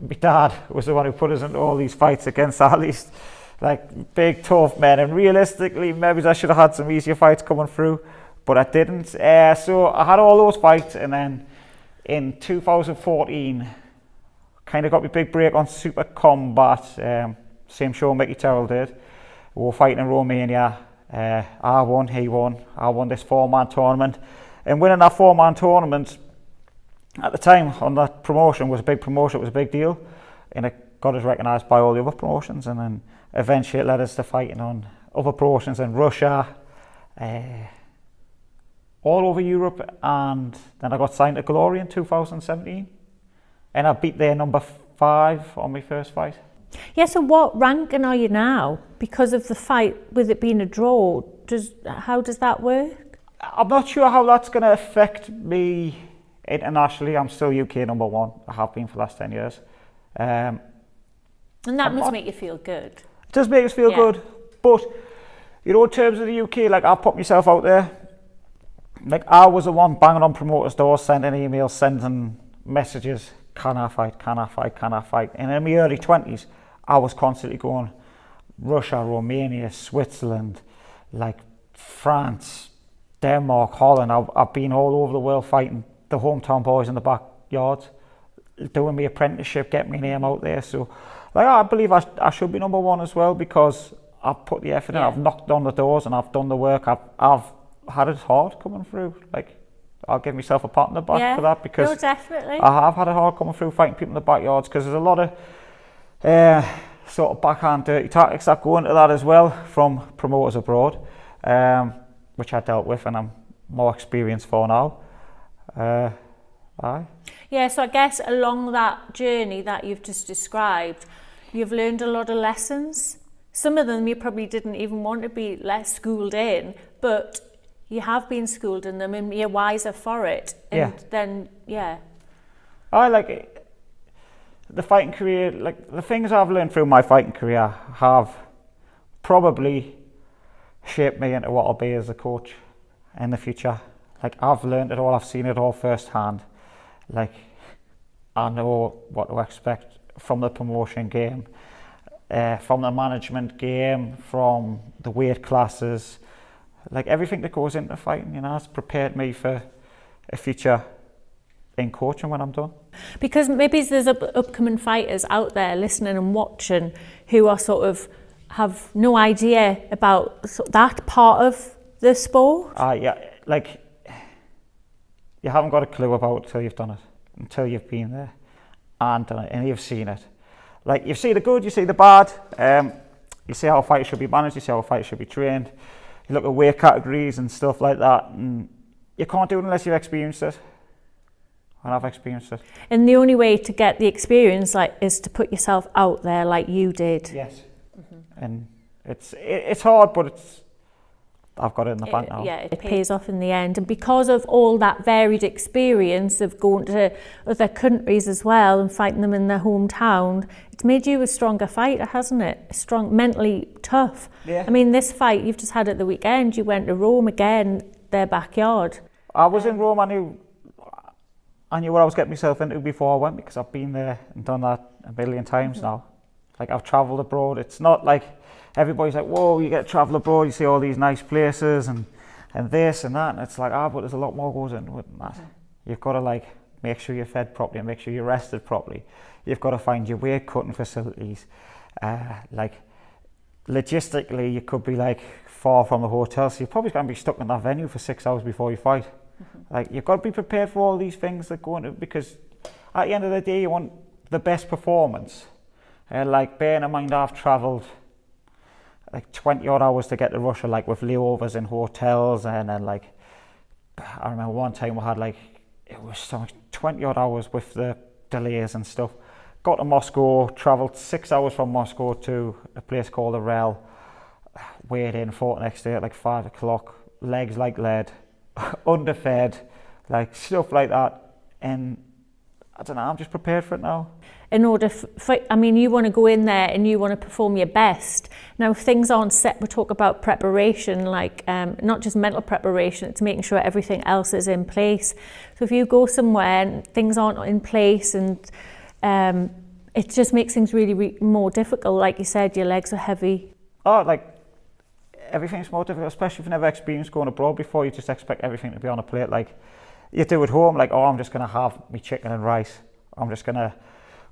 my dad was the one who put us into all these fights against at least like big tough men, and realistically maybe I should have had some easier fights coming through, but I didn't. So I had all those fights, and then in 2014 kind of got my big break on Super Combat, same show Mickey Terrell did. We were fighting in Romania. I won, he won. I won this 4-man tournament, and winning that 4-man tournament at the time on that promotion was a big promotion. It was a big deal, and it got us recognised by all the other promotions, and then eventually it led us to fighting on other promotions in Russia, all over Europe, and then I got signed to Glory in 2017, and I beat their number 5 on my first fight. Yeah, so what ranking are you now? Because of the fight, with it being a draw, how does that work? I'm not sure how that's going to affect me internationally. I'm still UK number 1. I have been for the last 10 years. And that must make you feel good. It does make us feel good, but you know, in terms of the UK, like I've put myself out there. Like I was the one banging on promoters' doors, sending emails, sending messages. Can I fight? Can I fight? Can I fight? And in my early 20s, I was constantly going Russia, Romania, Switzerland, like France, Denmark, Holland. I've been all over the world fighting the hometown boys in the backyard, doing my apprenticeship, getting my name out there. So like I believe I should be number 1 as well, because I've put the effort in, I've knocked on the doors and I've done the work. I've had it hard coming through. Like I'll give myself a pat on the back for that, because definitely. I have had it hard coming through fighting people in the backyards, because there's a lot of sort of backhand dirty tactics that go into that as well from promoters abroad, which I dealt with and I'm more experienced for now. Yeah, so I guess along that journey that you've just described, you've learned a lot of lessons. Some of them you probably didn't even want to be less schooled in, but you have been schooled in them and you're wiser for it. And then, I like it. The fighting career, like the things I've learned through my fighting career have probably shaped me into what I'll be as a coach in the future. Like I've learned it all, I've seen it all firsthand. Like I know what to expect from the promotion game, from the management game, from the weight classes, like everything that goes into fighting, you know, it's prepared me for a future in coaching when I'm done. Because maybe there's upcoming fighters out there listening and watching who are sort of have no idea about that part of the sport. Like you haven't got a clue about it until you've done it, until you've been there and done it and you've seen it. Like you see the good, you see the bad, you see how a fighter should be managed, you see how a fighter should be trained. You look at weight categories and stuff like that, and you can't do it unless you've experienced it. And I've experienced it. And the only way to get the experience is to put yourself out there like you did. Yes. Mm-hmm. And it's hard, but I've got it in the bank now. Yeah, it pays off in the end. And because of all that varied experience of going to other countries as well and fighting them in their hometown, it's made you a stronger fighter, hasn't it? Strong, mentally tough. Yeah. I mean, this fight you've just had at the weekend, you went to Rome again, their backyard. I was in Rome, I knew what I was getting myself into before I went, because I've been there and done that a million times now. Like I've travelled abroad. It's not like everybody's like, whoa, you get to travel abroad, you see all these nice places and this and that, and it's like, but there's a lot more goes into it than that. You've got to like make sure you're fed properly and make sure you're rested properly. You've got to find your weight cutting facilities. Like logistically, you could be like far from the hotel, so you're probably going to be stuck in that venue for 6 hours before you fight. Like you've got to be prepared for all these things that go into, because at the end of the day, you want the best performance. Like bearing in mind, I've travelled like 20 odd hours to get to Russia, like with layovers in hotels, and then like I remember one time we had like, it was so much, 20 odd hours with the delays and stuff. Got to Moscow, travelled 6 hours from Moscow to a place called Arel, weighed in, fought the next day at like 5 o'clock, legs like lead, underfed, like stuff like that. And I don't know, I'm just prepared for it now. In order for, I mean, you want to go in there and you want to perform your best. Now, if things aren't set, we talk about preparation, like not just mental preparation, it's making sure everything else is in place. So if you go somewhere and things aren't in place, and it just makes things really more difficult. Like you said, your legs are heavy. Oh, like everything's more difficult, especially if you've never experienced going abroad before. You just expect everything to be on a plate. Like you do at home, like, oh, I'm just going to have my chicken and rice. I'm just going to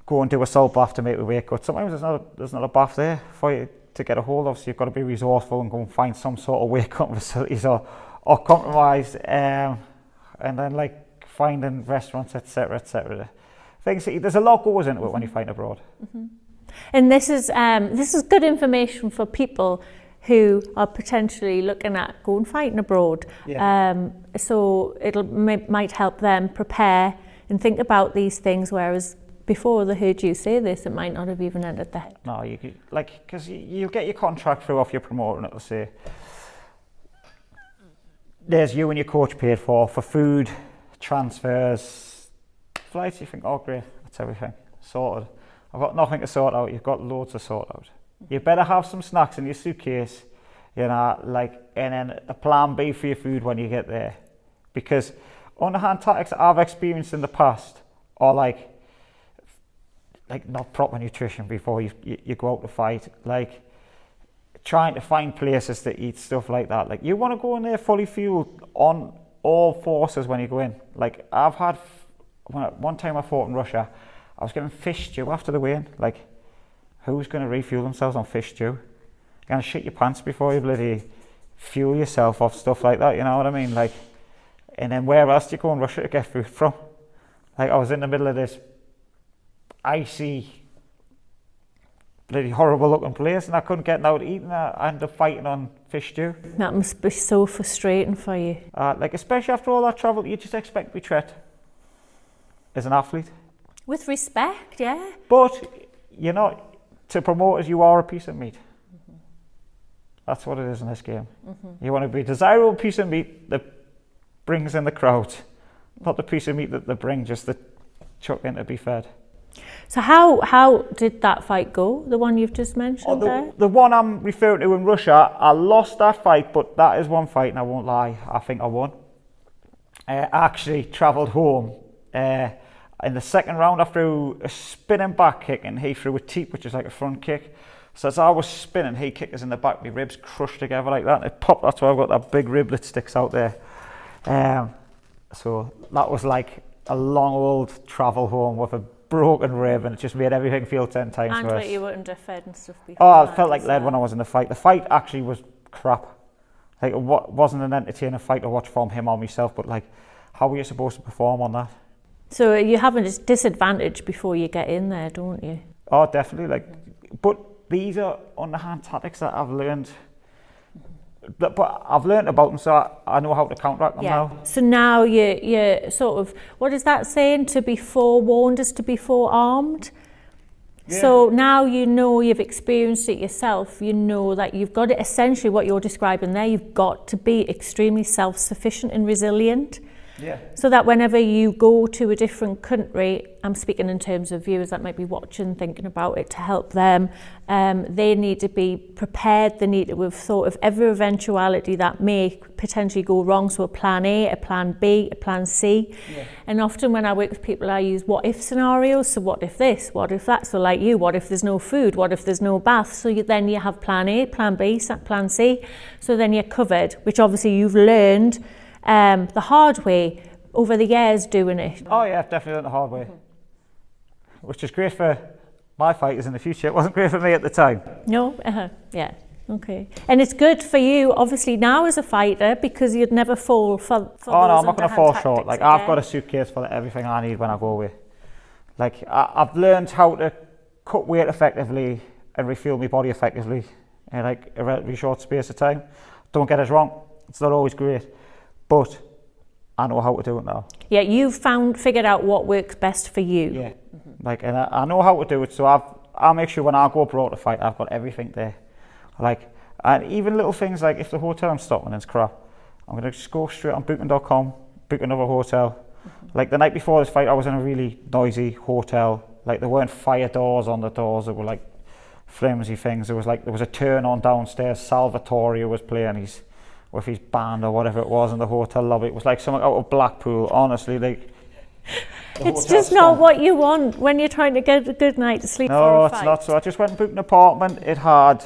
go and do a salt bath to make the weight cut. Sometimes there's not a bath there for you to get a hold of, so you've got to be resourceful and go and find some sort of weight cutting facilities or compromise, and then like finding restaurants, etc. Things, there's a lot goes into it when you fight abroad. And this is good information for people who are potentially looking at going fighting abroad. So might help them prepare and think about these things, whereas before they heard you say this, it might not have even entered their head. No, you could, like, because you'll get your contract through off your promoter, and it'll say there's you and your coach paid for food, transfers, flights. You think, oh great, that's everything sorted. I've got nothing to sort out. You've got loads to sort out. You better have some snacks in your suitcase, you know, like, and then a plan B for your food when you get there, because underhand tactics I've experienced in the past are like not proper nutrition before you go out to fight, like trying to find places to eat, stuff like that. Like you want to go in there fully fueled on all forces when you go in. Like I've had, one time I fought in Russia, I was given fish stew after the weigh-in. Like who's going to refuel themselves on fish stew? You're going to shit your pants before you bloody fuel yourself off stuff like that, you know what I mean? Like, and then where else do you go in Russia to get food from? Like I was in the middle of this icy, bloody horrible looking place, and I couldn't get out eating. I ended up fighting on fish stew. That must be so frustrating for you. Like especially after all that travel, you just expect to be treated as an athlete. With respect, yeah. But you're not, to promoters, you are a piece of meat. That's what it is in this game. You want to be a desirable piece of meat that brings in the crowd, not the piece of meat that they bring just to chuck in to be fed. So how did that fight go, the one you've just mentioned there? The one I'm referring to in Russia, I lost that fight, but that is one fight, and I won't lie, I think I won. I actually travelled home in the second round. I threw a spinning back kick, and he threw a teep, which is like a front kick. So as I was spinning, he kicked us in the back, my ribs crushed together like that, and it popped. That's why I've got that big rib that sticks out there. So that was like a long old travel home with a broken rib, and it just made everything feel 10 times worse. And what you were underfed and stuff before. Oh, I felt like lead when I was in the fight. The fight actually was crap. Like it wasn't an entertaining fight to watch from him or myself, but like, how were you supposed to perform on that? So you have a disadvantage before you get in there, don't you? Oh, definitely. Like, but these are underhand tactics that I've learned. But I've learned about them, so I know how to counteract them now. So now you're sort of, what is that saying? To be forewarned is to be forearmed. Yeah. So now you know, you've experienced it yourself. You know that you've got to, essentially what you're describing there, you've got to be extremely self-sufficient and resilient. Yeah. So that whenever you go to a different country, I'm speaking in terms of viewers that might be watching, thinking about it to help them, they need to be prepared. They need to have thought of every eventuality that may potentially go wrong. So a plan A, a plan B, a plan C. Yeah. And often when I work with people, I use what if scenarios. So what if this, what if that? So like you, what if there's no food? What if there's no bath? So then you have plan A, plan B, plan C. So then you're covered, which obviously you've learned the hard way over the years doing it. Oh yeah, definitely learned the hard way, which is great for my fighters in the future. It wasn't great for me at the time. No? Yeah. Okay. And it's good for you, obviously, now as a fighter, because you'd never fall for Oh no, those I'm not going to fall short. Like, I've got a suitcase for everything I need when I go away. Like, I've learned how to cut weight effectively and refuel my body effectively in like a relatively short space of time. Don't get us wrong, it's not always great, but I know how to do it now. Yeah, you've figured out what works best for you. Yeah, like, and I know how to do it, so I'll make sure when I go abroad to fight, I've got everything there. Like, and even little things like if the hotel I'm stopping is crap, I'm going to just go straight on booking.com, book another hotel. Like the night before this fight, I was in a really noisy hotel. Like there weren't fire doors on the doors, there were like flimsy things. There was a turn on downstairs, Salvatore was playing with his band or whatever it was in the hotel lobby. It was like something out of Blackpool, honestly. Like, it's just not what you want when you're trying to get a good night's sleep for a fight. No, it's not. So I just went and booked an apartment. It had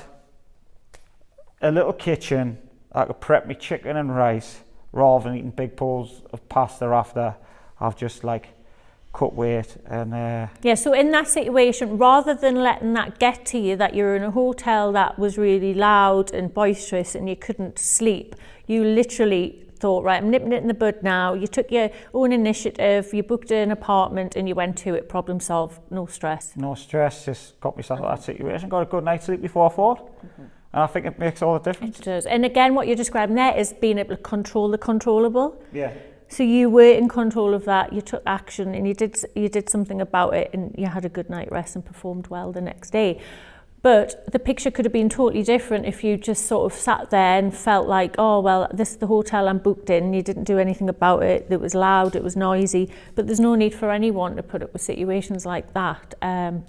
a little kitchen. I could prep me chicken and rice rather than eating big bowls of pasta after I've just like cut weight. And yeah, so in that situation, rather than letting that get to you, that you're in a hotel that was really loud and boisterous and you couldn't sleep, you literally thought, right, I'm nipping it in the bud now. You took your own initiative, you booked an apartment and you went to it, problem solved, no stress. No stress, just got myself out of that situation, got a good night's sleep before I fought. And I think it makes all the difference. It does. And again, what you're describing there is being able to control the controllable. Yeah. So you were in control of that, you took action and you did something about it and you had a good night rest and performed well the next day. But the picture could have been totally different if you just sort of sat there and felt like, oh, well, this is the hotel I'm booked in. You didn't do anything about it. It was loud, it was noisy. But there's no need for anyone to put up with situations like that.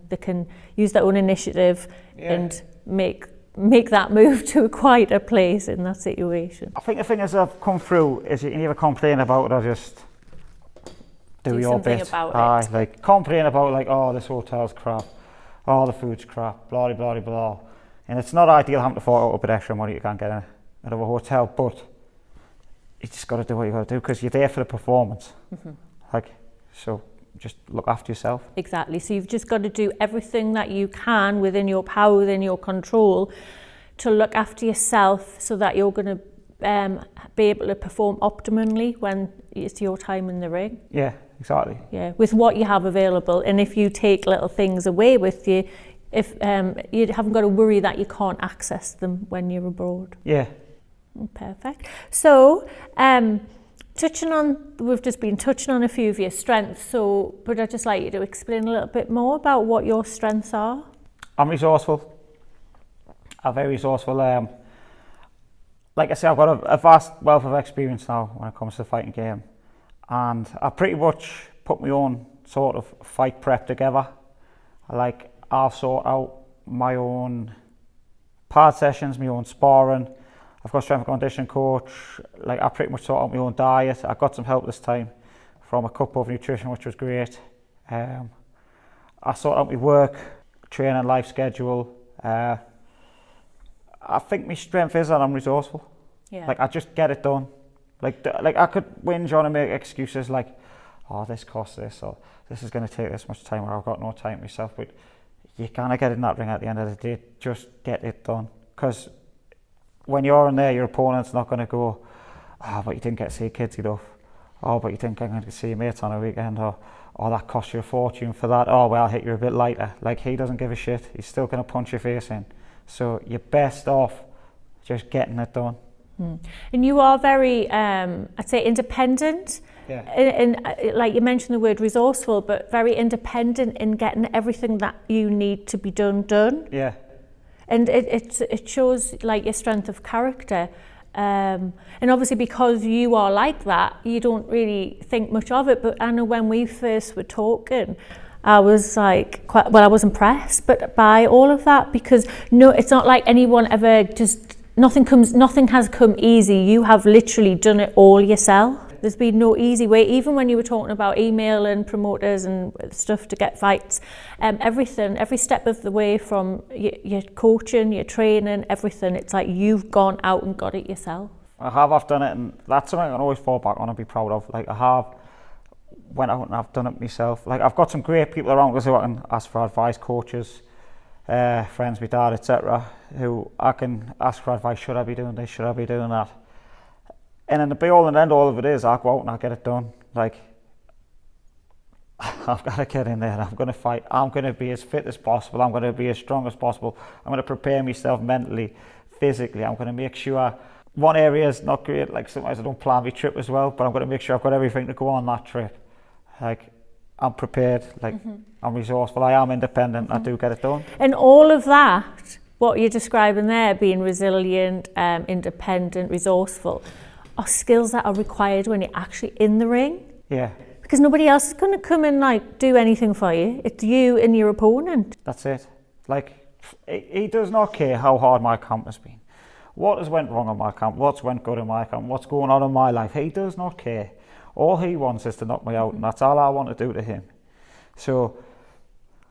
They can use their own initiative and make that move to a quieter place in that situation. I think the thing as I've come through is you can either complain about it or just do your bit. About it. Like complain about like, oh, this hotel's crap, oh, the food's crap, blah blah blah blah. And it's not ideal having to fork out a bit extra money you can't get in another hotel, but you just got to do what you got to do because you're there for the performance. Like, so just look after yourself. Exactly. So you've just got to do everything that you can within your power, within your control, to look after yourself so that you're going to be able to perform optimally when it's your time in the ring. Yeah, exactly. Yeah, with what you have available. And if you take little things away with you, if you haven't got to worry that you can't access them when you're abroad. Yeah. Perfect. So, we've just been touching on a few of your strengths, so would I just like you to explain a little bit more about what your strengths are? I'm resourceful. I'm very resourceful. Like I say, I've got a vast wealth of experience now when it comes to the fighting game, and I pretty much put my own sort of fight prep together. I'll sort out my own pad sessions, my own sparring. I've got a strength and conditioning coach. Like, I pretty much sort out my own diet. I got some help this time from a couple of nutrition, which was great. I sort out my work, training, life schedule. I think my strength is that I'm resourceful. Yeah. Like, I just get it done. Like I could whinge on and make excuses like, oh, this costs this, or this is going to take this much time, or I've got no time myself. But you kind get in that ring at the end of the day. Just get it done. Because when you're in there, your opponent's not going to go, oh, but you didn't get to see kids enough. Oh, but you didn't get to see your mates on a weekend. Or, oh, that cost you a fortune for that. Oh, well, I'll hit you a bit lighter. Like, he doesn't give a shit. He's still going to punch your face in. So you're best off just getting it done. And you are very, I'd say, independent. Yeah. And like you mentioned the word resourceful, but very independent in getting everything that you need to be done. Yeah. And it shows like your strength of character. And obviously because you are like that, you don't really think much of it. But I know when we first were talking, I was like, I was impressed by all of that, because no, it's not like anyone ever just, nothing has come easy. You have literally done it all yourself. There's been no easy way. Even when you were talking about emailing promoters and stuff to get fights, everything, every step of the way, from your coaching, your training, everything, it's like you've gone out and got it yourself. I've done it, and that's something I can always fall back on and be proud of. Like, I have went out and I've done it myself. Like, I've got some great people around us who I can ask for advice, coaches, friends, my dad, etc., who I can ask for advice. Should I be doing this? Should I be doing that? And then the be all and end all of it is I go out and I get it done. Like, I've got to get in there and I'm going to fight. I'm going to be as fit as possible. I'm going to be as strong as possible. I'm going to prepare myself mentally, physically. I'm going to make sure one area is not great. Like, sometimes I don't plan my trip as well, but I'm going to make sure I've got everything to go on that trip. Like, I'm prepared. Like, I'm resourceful. I am independent. I do get it done. And all of that, what you're describing there, being resilient, independent, resourceful, are skills that are required when you're actually in the ring. Yeah. Because nobody else is going to come and like do anything for you. It's you and your opponent. That's it. Like, he does not care how hard my camp has been. What has went wrong in my camp? What's went good in my camp? What's going on in my life? He does not care. All he wants is to knock me out, and that's all I want to do to him. So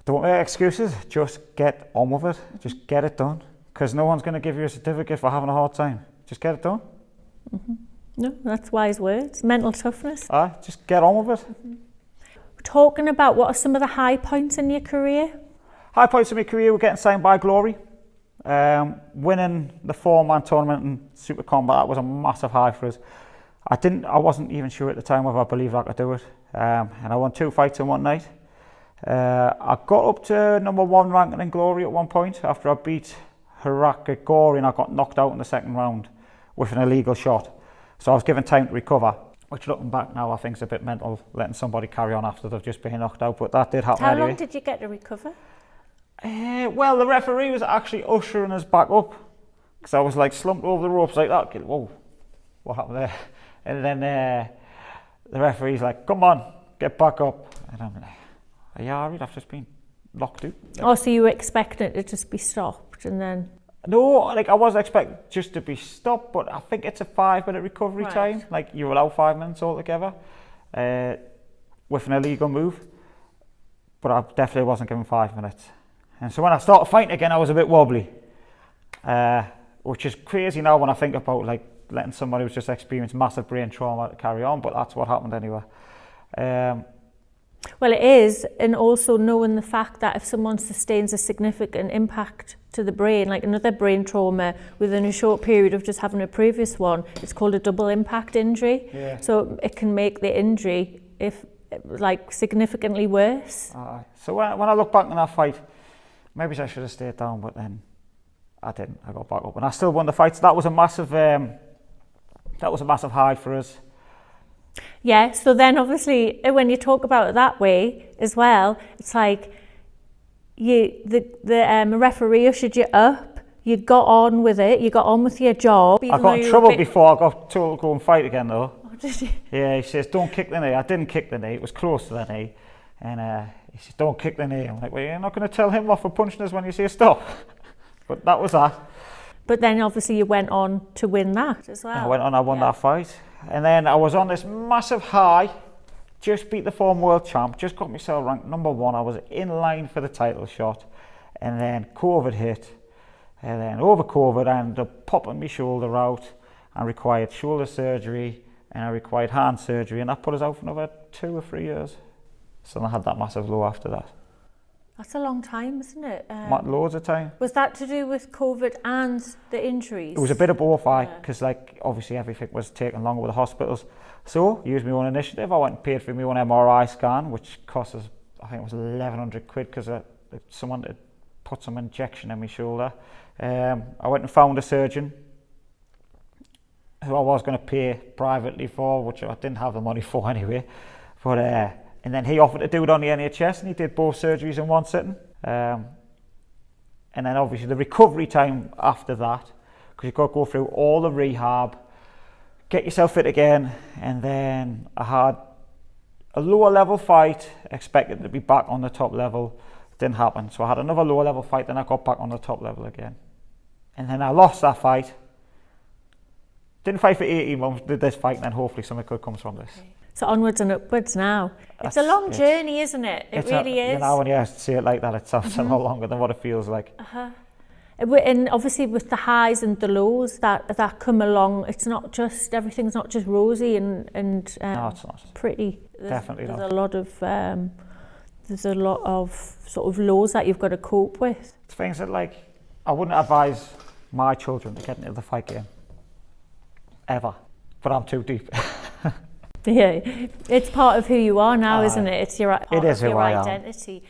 don't make excuses. Just get on with it. Just get it done. Because no one's going to give you a certificate for having a hard time. Just get it done. No, that's wise words. Mental toughness. Just get on with it. Talking about what are some of the high points in your career? High points in my career were getting signed by Glory. Winning the 4-man tournament in Super Combat, that was a massive high for us. I wasn't even sure at the time whether I believed I could do it. And I won 2 fights in one night. I got up to number 1 ranking in Glory at one point after I beat Hadia Gori, and I got knocked out in the second round with an illegal shot. So I was given time to recover, which looking back now I think is a bit mental, letting somebody carry on after they've just been knocked out, but that did happen anyway. How long did you get to recover? Well, the referee was actually ushering us back up, because I was like slumped over the ropes like that. Whoa, what happened there? And then the referee's like, come on, get back up. And I'm like, are you alright? I've just been knocked out. Oh, so you were expecting it to just be stopped and then... No, like I wasn't expecting just to be stopped, but I think it's a 5-minute recovery time. Like, you're allowed 5 minutes altogether with an illegal move. But I definitely wasn't given 5 minutes. And so when I started fighting again, I was a bit wobbly, which is crazy now when I think about like letting somebody who's just experienced massive brain trauma to carry on, but that's what happened anyway. Well, it is, and also knowing the fact that if someone sustains a significant impact to the brain, like another brain trauma within a short period of just having a previous one, it's called a double impact injury. Yeah. So it can make the injury significantly worse. So when I look back on that fight, maybe I should have stayed down, but then I didn't. I got back up, and I still won the fight. So that was a massive high for us. Yeah, so then obviously when you talk about it that way as well, it's like the referee ushered you up, you got on with it, you got on with your job. I got in trouble before I got told to go and fight again though. Oh, did you? Yeah, he says, don't kick the knee. I didn't kick the knee, it was close to the knee. And he says, don't kick the knee. I'm like, well, you're not going to tell him off for punching us when you say stop. But that was that. But then obviously you went on to win that as well. I won that fight. And then I was on this massive high, just beat the former world champ, just got myself ranked number 1. I was in line for the title shot. And then COVID hit. And then over COVID, I ended up popping my shoulder out and required shoulder surgery. And I required hand surgery. And that put us out for another 2 or 3 years. So I had that massive low after that. That's a long time, isn't it? Loads of time. Was that to do with COVID and the injuries? It was a bit of both, because obviously everything was taking longer with the hospitals. So, used my own initiative. I went and paid for my own MRI scan, which cost us, I think it was 1,100 quid, because someone had put some injection in my shoulder. I went and found a surgeon who I was going to pay privately for, which I didn't have the money for anyway. But and then he offered to do it on the NHS, and he did both surgeries in one sitting. And then obviously the recovery time after that, because you've got to go through all the rehab, get yourself fit again, and then I had a lower level fight, expected to be back on the top level. It didn't happen, so I had another lower level fight, then I got back on the top level again. And then I lost that fight. Didn't fight for 18 months, did this fight, and then hopefully something good comes from this. So onwards and upwards now. It's a long journey, isn't it? It really is. You know, when you say it like that, it sounds a lot longer than what it feels like. And obviously with the highs and the lows that come along, it's not just, everything's not just rosy and no, it's not. pretty. Definitely there's not. There's a lot of sort of lows that you've got to cope with. It's things that, like, I wouldn't advise my children to get into the fight game ever, but I'm too deep. Yeah, it's part of who you are now, isn't it? It's part of your identity.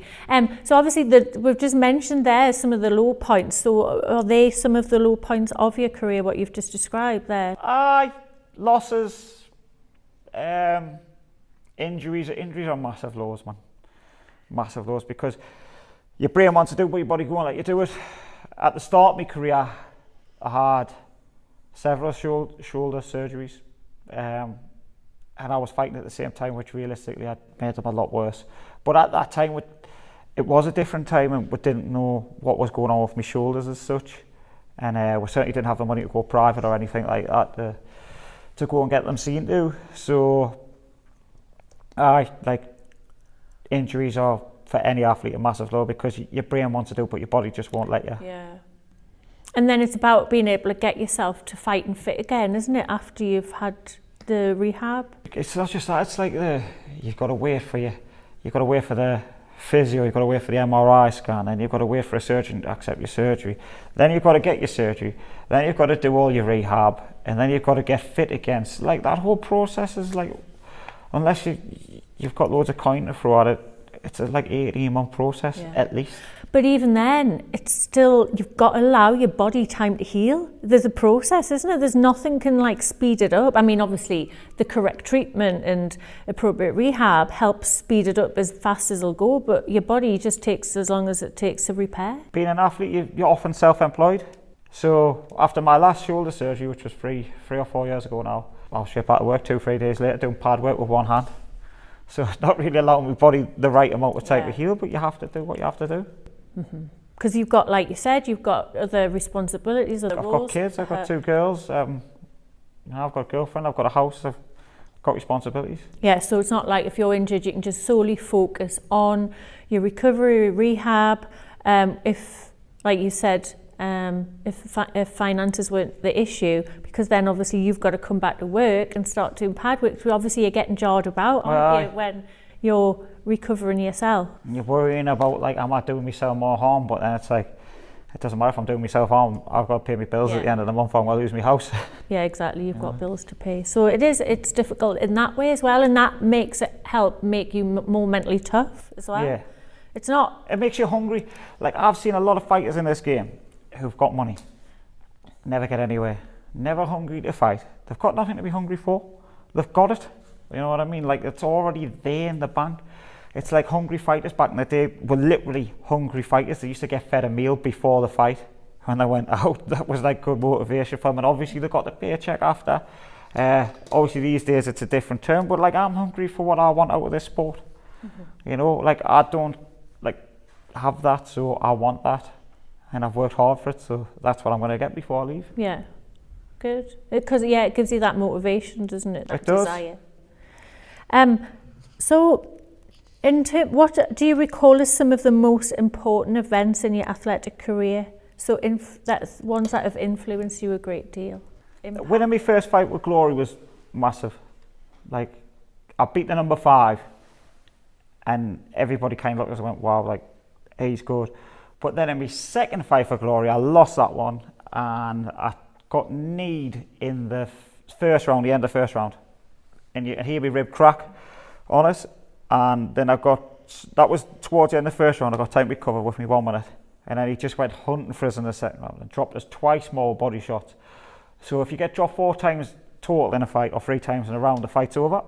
So obviously, we've just mentioned there some of the low points. So are they some of the low points of your career, what you've just described there? Losses, injuries are massive lows, man. Massive lows, because your brain wants to do what your body won't let you do it. At the start of my career, I had several shoulder surgeries. And I was fighting at the same time, which realistically had made them a lot worse. But at that time, it was a different time, and we didn't know what was going on with my shoulders as such. And we certainly didn't have the money to go private or anything like that to go and get them seen to. So, injuries are, for any athlete, a massive low, because your brain wants to do it, but your body just won't let you. Yeah. And then it's about being able to get yourself to fight and fit again, isn't it, after you've had the rehab? It's not just that, it's like you've got to wait for the physio, you've got to wait for the MRI scan, and you've got to wait for a surgeon to accept your surgery. Then you've got to get your surgery, then you've got to do all your rehab, and then you've got to get fit again. Like, that whole process is like, unless you've got loads of coin to throw at it, it's a 18-month process at least. But even then, it's still, you've got to allow your body time to heal. There's a process, isn't it? There's nothing can speed it up. I mean, obviously, the correct treatment and appropriate rehab helps speed it up as fast as it'll go, but your body just takes as long as it takes to repair. Being an athlete, you're often self-employed. So after my last shoulder surgery, which was three or 4 years ago now, I was straight back to work 2-3 days later doing pad work with one hand. So it's not really allowing my body the right amount of time to heal, but you have to do what you have to do. Because you've got, like you said, you've got other responsibilities, other roles. I've got kids, I've got 2 girls, I've got a girlfriend, I've got a house, I've got responsibilities. Yeah, so it's not like if you're injured, you can just solely focus on your recovery, rehab. If, like you said, if finances weren't the issue, because then obviously you've got to come back to work and start doing pad work, which obviously you're getting jarred about, aren't you, when you're recovering yourself. You're worrying about, am I doing myself more harm? But then it's like, it doesn't matter if I'm doing myself harm, I've got to pay my bills at the end of the month, I'm going to lose my house. Yeah, exactly, you've got bills to pay. So it's difficult in that way as well, and that makes it make you more mentally tough as well. Yeah. It's not... It makes you hungry. I've seen a lot of fighters in this game who've got money, never get anywhere, never hungry to fight. They've got nothing to be hungry for. They've got it. You know what I mean? It's already there in the bank. It's like hungry fighters back in the day were literally hungry fighters. They used to get fed a meal before the fight. When they went out, that was good motivation for them. And obviously they got the paycheck after. Obviously these days it's a different term, but I'm hungry for what I want out of this sport. You know, I don't have that, so I want that. And I've worked hard for it, so that's what I'm going to get before I leave. Yeah, good. Because it gives you that motivation, doesn't it? That it does. Desire. So, what do you recall as some of the most important events in your athletic career? So, that's ones that have influenced you a great deal. Winning my first fight with Glory was massive. I beat the number 5, and everybody kind of looked at us and went, "Wow, he's good." But then in my second fight for Glory, I lost that one, and I got kneed in the first round, the end of the first round. And you can hear me rib crack on it. And then that was towards the end of the first round, I got time to recover with me 1 minute. And then he just went hunting for us in the second round and dropped us twice more body shots. So if you get dropped 4 times total in a fight, or 3 times in a round, the fight's over.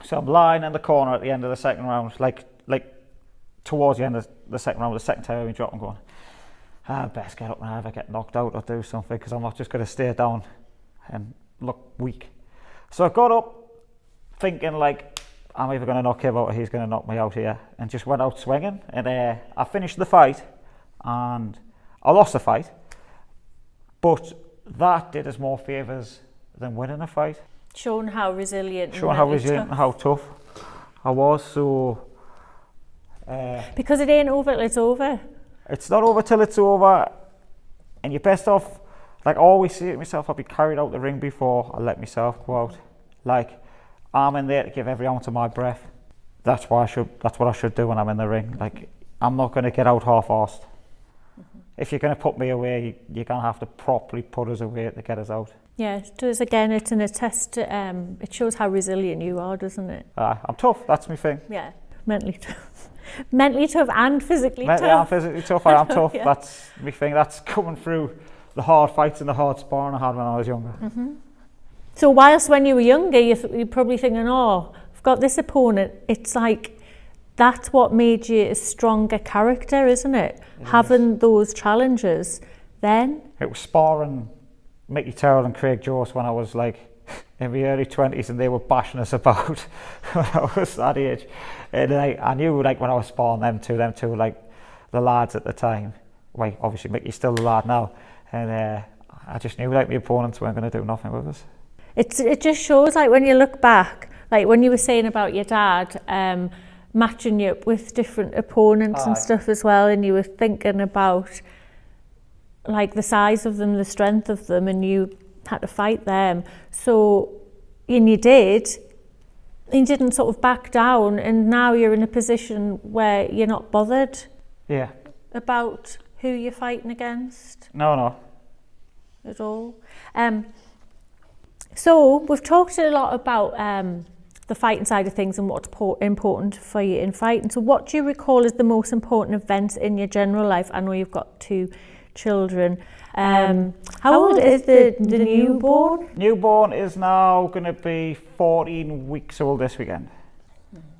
So I'm lying in the corner at the end of the second round, towards the end of the second round, the second time I dropped, and going, I best get up and either get knocked out or do something, because I'm not just going to stay down and look weak. So I got up thinking I'm either going to knock him out or he's going to knock me out here, and just went out swinging. And I finished the fight, and I lost the fight, but that did us more favours than winning a fight. Showing how resilient and how tough I was. So because it ain't over till it's over. It's not over till it's over. And you're best off, like I always say to myself, I'll be carried out the ring before I let myself go out. Like, I'm in there to give every ounce of my breath. That's what I should do when I'm in the ring. Like, I'm not going to get out half-arsed. If you're going to put me away, you're going to have to properly put us away to get us out. Yeah, it does. Again, it's an attest. It shows how resilient you are, doesn't it? I'm tough. That's my thing. Yeah, mentally tough. Mentally tough and physically tough. Yeah, I'm physically tough. I am tough. Yeah. That's my thing. That's coming through the hard fights and the hard sparring I had when I was younger. So whilst when you were younger, you're probably thinking, oh, I've got this opponent. It's like, that's what made you a stronger character, isn't it? Having those challenges then. It was sparring Mickey Terrell and Craig Jost when I was like in my early 20s, and they were bashing us about when I was that age. And I knew, like, when I was sparring them two were like the lads at the time. Well, obviously Mickey's still the lad now. And I just knew, like, my opponents weren't going to do nothing with us. It just shows, like, when you look back, like when you were saying about your dad, matching you up with different opponents and stuff as well, and you were thinking about like the size of them, the strength of them, and you had to fight them. So, and you didn't sort of back down, and now you're in a position where you're not bothered about who you're fighting against. No. At all. So we've talked a lot about the fighting side of things and what's important for you in fighting. So what do you recall as the most important events in your general life? I know you've got 2 children. How old is the newborn? Newborn is now going to be 14 weeks old this weekend.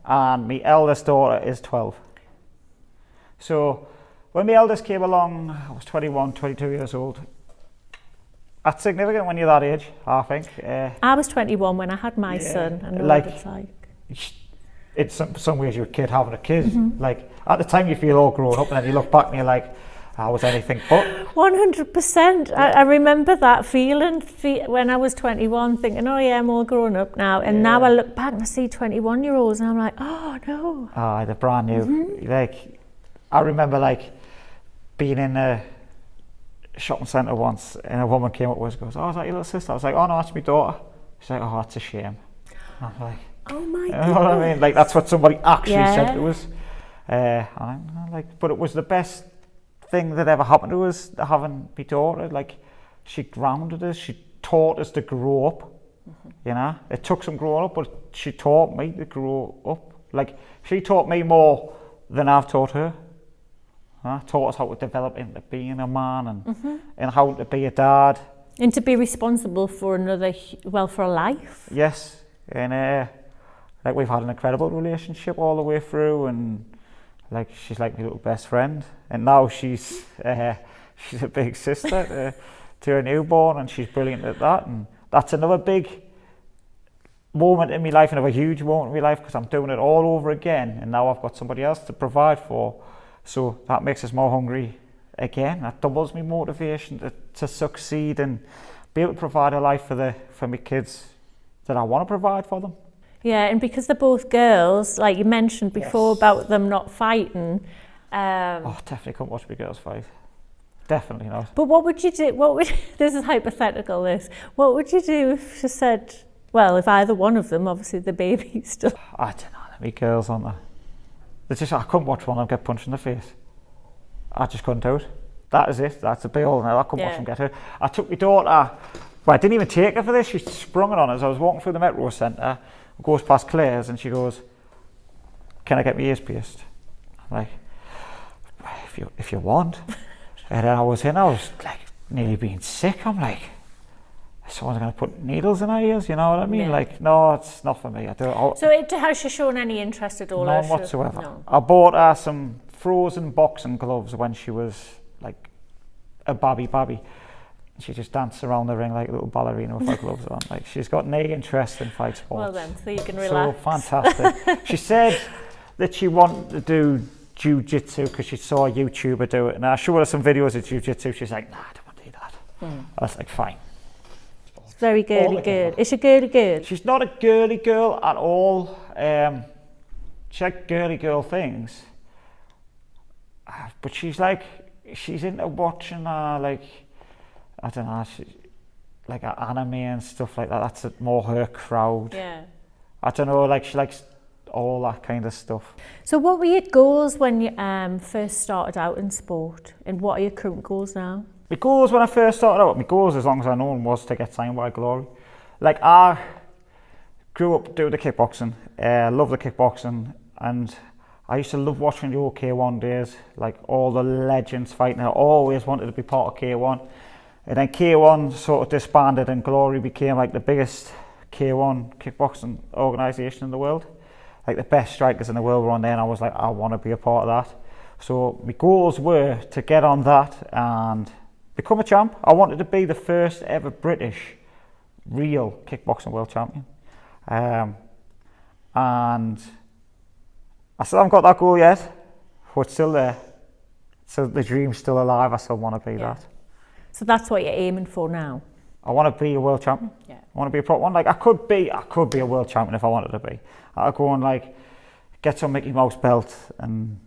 And my eldest daughter is 12. So when my eldest came along, I was 21, 22 years old. That's significant when you're that age, I think. I was 21 when I had my son. I know like, what it's like. It's some ways you're a kid having a kid. Like, at the time you feel all grown up, and then you look back and you're like, I was anything but. 100%. I remember that feeling when I was 21, thinking, oh yeah, I'm all grown up now. And now I look back and I see 21-year-olds and I'm like, oh no. They're brand new. Like, I remember like being in a shopping centre once, and a woman came up with us and goes, oh, is that your little sister? I was like, oh no, that's my daughter. She's like, oh, that's a shame. And I'm like, oh my God. You know what I mean? Like, that's what somebody actually said to us. I'm like, but it was the best thing that ever happened to us, having my daughter. Like, she grounded us, she taught us to grow up. You know, it took some growing up, but she taught me to grow up. Like, she taught me more than I've taught her. Taught us how to develop into being a man and how to be a dad. And to be responsible for for a life. Yes. And like, we've had an incredible relationship all the way through, and like, she's like my little best friend. And now she's a big sister to a newborn, and she's brilliant at that. And that's another big moment in my life, another huge moment in my life, because I'm doing it all over again, and now I've got somebody else to provide for. So that makes us more hungry again. That doubles my motivation to succeed and be able to provide a life for my kids that I want to provide for them. Yeah, and because they're both girls, like you mentioned before about them not fighting. Definitely couldn't watch my girls fight. Definitely not. But what would you do? This is hypothetical. What would you do if she said, well, if either one of them, obviously the baby's still. I don't know. My girls, aren't they? I couldn't watch one of them get punched in the face. I just couldn't do it. That is it. That's a big old now. I couldn't watch them get hurt. I took my daughter. Well, I didn't even take her for this. She sprung it on us. I was walking through the Metro Centre, goes past Claire's, and she goes, "Can I get my ears pierced?" I'm like, "If you want." And then I was like nearly being sick. I'm like, someone's going to put needles in our ears, you know what I mean? Yeah. Like, no, it's not for me. Has she shown any interest at all? None whatsoever. No. I bought her some frozen boxing gloves when she was like a babby. She just danced around the ring like a little ballerina with her gloves on. Like, she's got no interest in fight sports. Well then, so you can relax. So fantastic. She said that she wanted to do jiu-jitsu because she saw a YouTuber do it. And I showed her some videos of jiu-jitsu. She's like, nah, I don't want to do that. I was like, fine. Very girly girl. Is she girly girl? She's not a girly girl at all. She like girly girl things, but she's into watching like I don't know, like anime and stuff like that. That's more her crowd. Yeah. I don't know, like she likes all that kind of stuff. So what were your goals when you first started out in sport, and what are your current goals now? My goals when I first started out, my goals as long as I know them was to get signed by Glory. Like I grew up doing the kickboxing, love the kickboxing, and I used to love watching the old K1 days, like all the legends fighting. I always wanted to be part of K1. And then K1 sort of disbanded and Glory became like the biggest K1 kickboxing organisation in the world. Like the best strikers in the world were on there, and I was like, I want to be a part of that. So my goals were to get on that and become a champ. I wanted to be the first ever British real kickboxing world champion. And I still haven't got that goal yet, but it's still there. So the dream's still alive. I still want to be that. So that's what you're aiming for now? I want to be a world champion. Yeah. I want to be a pro one. Like I could be a world champion if I wanted to be. I'd go and like get some Mickey Mouse belt and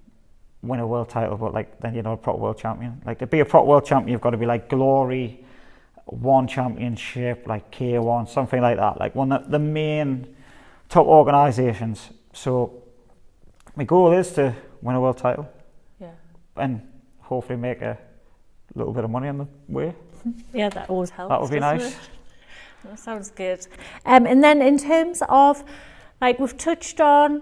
win a world title, but like then you're not a proper world champion. Like to be a proper world champion, you've got to be like Glory, one championship, like K1, something like that. Like one of the main top organisations. So my goal is to win a world title. Yeah. And hopefully make a little bit of money on the way. Yeah, that always helps. That would be nice. That sounds good. And then in terms of, like we've touched on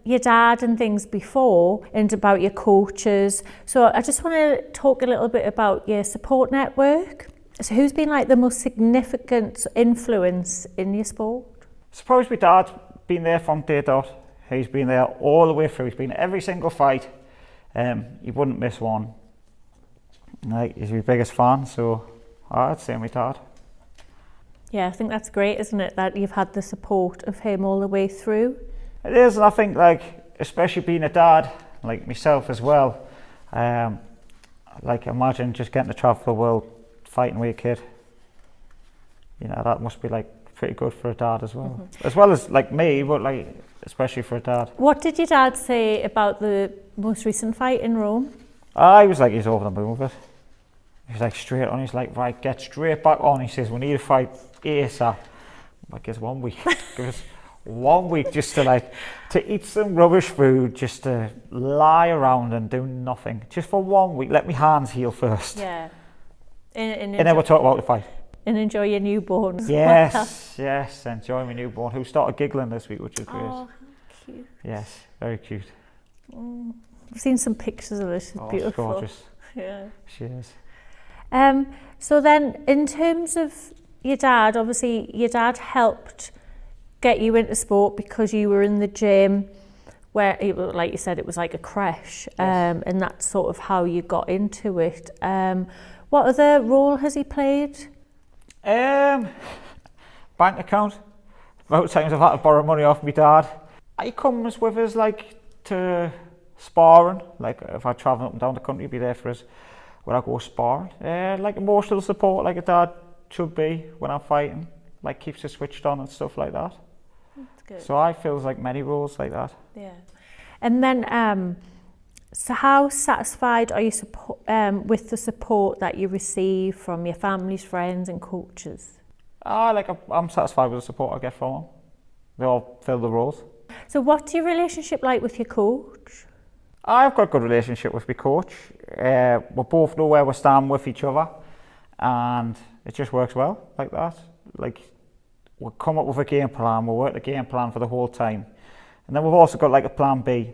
your dad and things before, and about your coaches. So I just want to talk a little bit about your support network. So who's been like the most significant influence in your sport? I suppose my dad's been there from day dot. He's been there all the way through. He's been at every single fight. He wouldn't miss one. Like he's my biggest fan, so I'd say my dad. Yeah, I think that's great, isn't it? That you've had the support of him all the way through. It is, and I think like especially being a dad, like myself as well. Like imagine just getting to travel the world fighting with a kid. You know, that must be like pretty good for a dad as well. As well as like me, but like especially for a dad. What did your dad say about the most recent fight in Rome? I was like, he's over the moon with it. He's like straight on. He's like, right, get straight back on. He says, we need a fight ASAP. Like, give us 1 week. Give us 1 week just to like to eat some rubbish food, just to lie around and do nothing, just for 1 week. Let me hands heal first. Yeah. And then we'll talk about the fight. And enjoy your newborn. Yes, yes, enjoy my newborn, who started giggling this week, which is great. Oh, cute. Yes, very cute. I've seen some pictures of her. She's beautiful. She's gorgeous. Yeah. She is. So then, in terms of your dad, obviously your dad helped get you into sport because you were in the gym, where, like you said, it was like a creche, Yes. and that's sort of how you got into it. What other role has he played? Bank account. About times I've had to borrow money off my dad. He comes with us like to sparring, like if I travel up and down the country, he'd be there for us when I go sparring. Like emotional support, like a dad should be when I'm fighting, like keeps us switched on and stuff like that. That's good. So I feel like many roles like that. Yeah. And then, so how satisfied are you with the support that you receive from your families, friends and coaches? I'm satisfied with the support I get from them. They all fill the roles. So what's your relationship like with your coach? I've got a good relationship with my coach. We both know where we stand with each other, and it just works well like that. Like we come up with a game plan, we work the game plan for the whole time, and then we've also got like a plan B.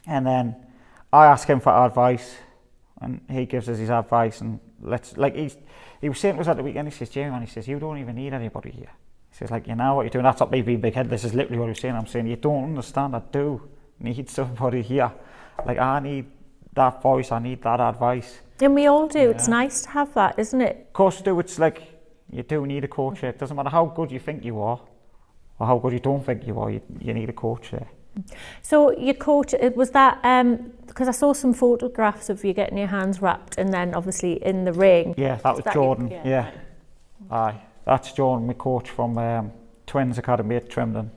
And then I ask him for advice, and he gives us his advice. And he was saying to us at the weekend, he says, Jamie, man, he says, you don't even need anybody here. He says, like, you know what you're doing, that's not me being big-headed, this is literally what he was saying. I'm saying, you don't understand, I do need somebody here. Like, I need that voice, I need that advice. And we all do, Yeah. It's nice to have that, isn't it? Of course you do, it's like, you do need a coach here. It doesn't matter how good you think you are, or how good you don't think you are, you need a coach there. So your coach, was that, because I saw some photographs of you getting your hands wrapped and then obviously in the ring. Yeah, that was Jordan, yeah. Right. Aye, that's Jordan, my coach from Twins Academy at Trimden.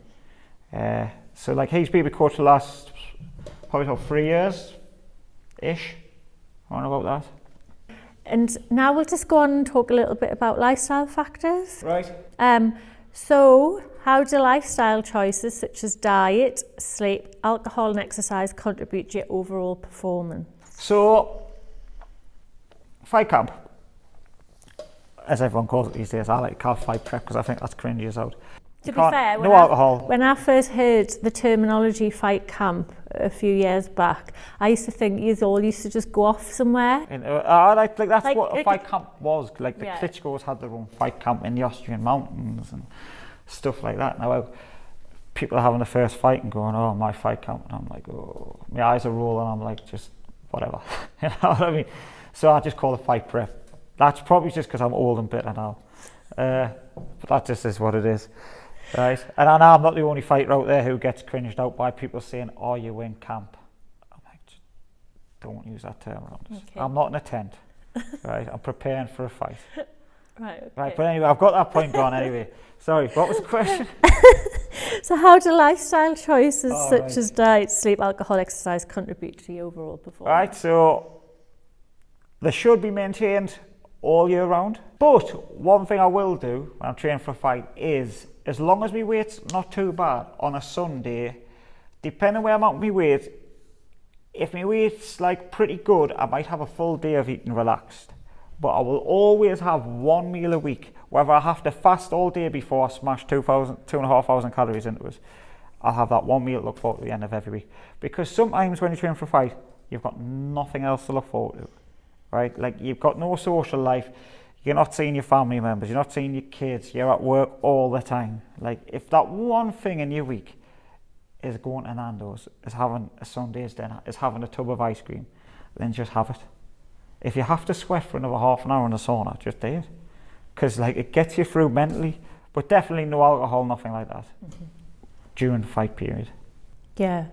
So like he's been my coach the last probably about 3 years-ish, around about that. And now we'll just go on and talk a little bit about lifestyle factors. Right. So how do lifestyle choices such as diet, sleep, alcohol and exercise contribute to your overall performance? So, fight camp, as everyone calls it these days. I like to call it fight prep because I think that's cringy as out. To be fair, no alcohol. When I first heard the terminology fight camp a few years back, I used to think you all used to just go off somewhere. Like that's like, what a fight camp was. Like the Klitschko's had their own fight camp in the Austrian mountains and stuff like that. Now people are having the first fight and going, oh, my fight camp. And I'm like, oh, my eyes are rolling. I'm like, just whatever. You know what I mean? So I just call it fight prep. That's probably just because I'm old and bitter now. But that just is what it is. Right, and I know I'm not the only fighter out there who gets cringed out by people saying, "Oh, you in camp?" I'm like, don't use that term around us. Okay. I'm not in a tent, right? I'm preparing for a fight. Right. Okay. Right, but anyway, I've got that point gone anyway. Sorry, what was the question? So, how do lifestyle choices such as diet, sleep, alcohol, exercise contribute to your overall performance? Right, so they should be maintained all year round. But one thing I will do when I'm training for a fight is, as long as my weight's not too bad on a Sunday, depending where I'm at with my weight, if my weight's like pretty good, I might have a full day of eating relaxed. But I will always have one meal a week, whether I have to fast all day before I smash 2,500 calories into it. I'll have that one meal to look forward to at the end of every week. Because sometimes when you train for a fight, you've got nothing else to look forward to, right? Like you've got no social life. You're not seeing your family members, you're not seeing your kids, you're at work all the time. Like if that one thing in your week is going to Nando's, is having a Sunday's dinner, is having a tub of ice cream, then just have it. If you have to sweat for another half an hour in the sauna, just do it. Because like it gets you through mentally, but definitely no alcohol, nothing like that during the fight period. Yeah.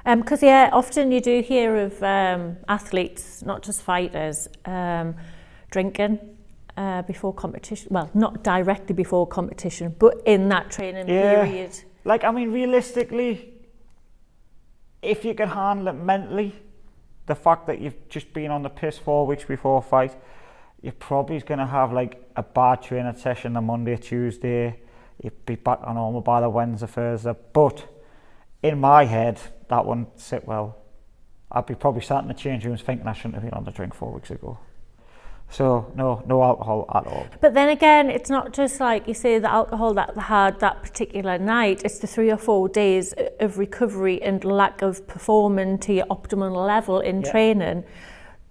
Because often you do hear of athletes, not just fighters, drinking before competition. Well, not directly before competition, but in that training period. Like, I mean, realistically, if you can handle it mentally, the fact that you've just been on the piss 4 weeks before a fight, you're probably going to have like a bad training session on Monday, Tuesday. You'd be back on normal by the Wednesday, Thursday. But in my head, that wouldn't sit well. I'd be probably sat in the change rooms thinking I shouldn't have been on the drink 4 weeks ago. So no alcohol at all. But then again, it's not just like you say the alcohol that they had that particular night. It's the 3 or 4 days of recovery and lack of performing to your optimal level in training.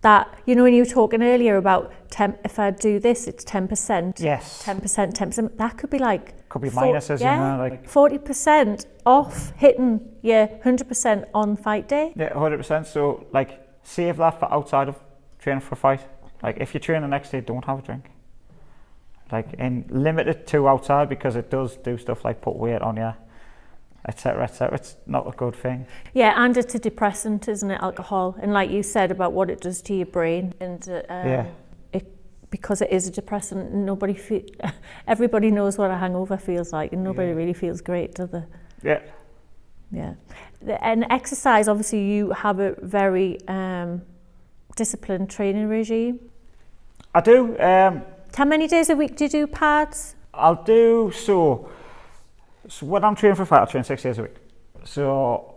That, you know, when you were talking earlier about if I do this, it's 10%. Yes. 10%. That could be like... Could be minuses, you know. Like 40% off hitting your 100% on fight day. Yeah, 100%. So, like, save that for outside of training for a fight. Like, if you train the next day, don't have a drink. Like, and limit it to outside because it does do stuff like put weight on you, etc., etc. It's not a good thing. Yeah, and it's a depressant, isn't it, alcohol? And like you said about what it does to your brain, and because it is a depressant, everybody knows what a hangover feels like, and nobody really feels great, do they? Yeah. Yeah. And exercise, obviously, you have a very disciplined training regime. I do. How many days a week do you do pads? I'll do so when I'm training for a fight, I'll train 6 days a week. So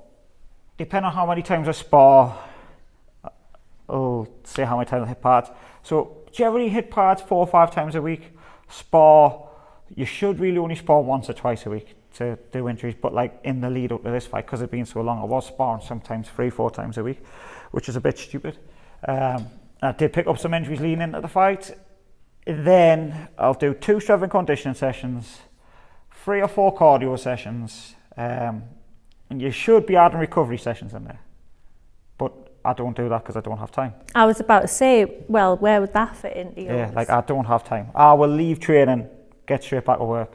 depending on how many times I spar, I'll say how many times I hit pads. So generally hit pads 4 or 5 times a week. Spar, you should really only spar once or twice a week to do injuries, but like in the lead up to this fight, because it's been so long, I was sparring sometimes 3-4 times a week, which is a bit stupid. I did pick up some injuries leading into the fight. Then I'll do 2 strength and conditioning sessions, 3 or 4 cardio sessions, and you should be adding recovery sessions in there. But I don't do that because I don't have time. I was about to say, well, where would that fit into yours? Yeah, like I don't have time. I will leave training, get straight back to work,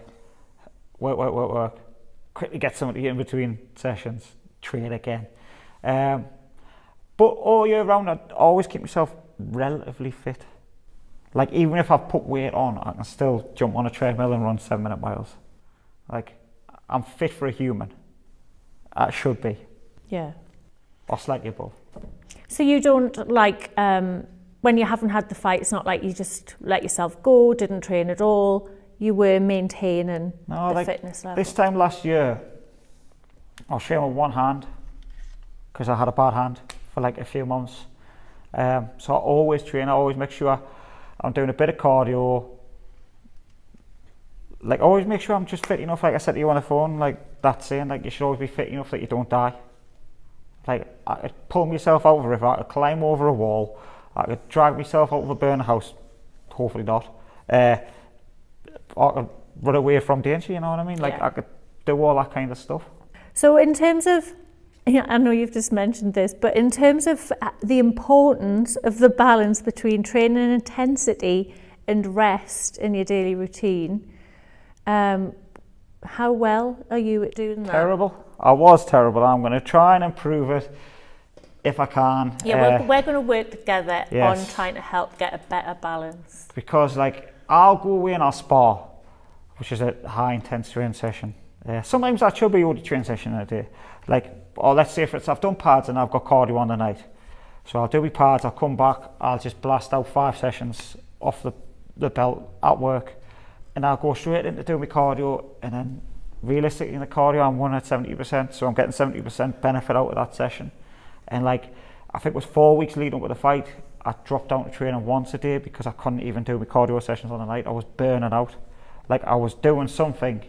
quickly get something to eat in between sessions, train again. But all year round, I always keep myself relatively fit. Like even if I've put weight on, I can still jump on a treadmill and run 7-minute miles. Like I'm fit for a human. I should be. Yeah. Or slightly above. So you don't like when you haven't had the fight, it's not like you just let yourself go, didn't train at all. You were maintaining the fitness level. This time last year, I was training with one hand because I had a bad hand for like a few months. So I always train, I always make sure I'm doing a bit of cardio. Like always make sure I'm just fit enough, like I said to you on the phone, like that saying, like you should always be fit enough that you don't die. Like I could pull myself out of a river, I could climb over a wall, I could drag myself out of a burning house, hopefully not. I could run away from danger, you know what I mean? Like I could do all that kind of stuff. So in terms of, I know you've just mentioned this, but in terms of the importance of the balance between training intensity and rest in your daily routine, how well are you at doing that? Terrible. I was terrible. I'm going to try and improve it if I can. Yeah, we're going to work together on trying to help get a better balance. Because like I'll go away and I'll spar, which is a high intense training session. Sometimes that should be the only training session in a day. Like, or let's say for instance, I've done pads and I've got cardio on the night. So I'll do my pads, I'll come back, I'll just blast out 5 sessions off the belt at work. And I'll go straight into doing my cardio, and then realistically in the cardio I'm running at 70%, so I'm getting 70% benefit out of that session. And like, I think it was 4 weeks leading up to the fight, I dropped down to training once a day because I couldn't even do my cardio sessions on the night. I was burning out. Like I was doing something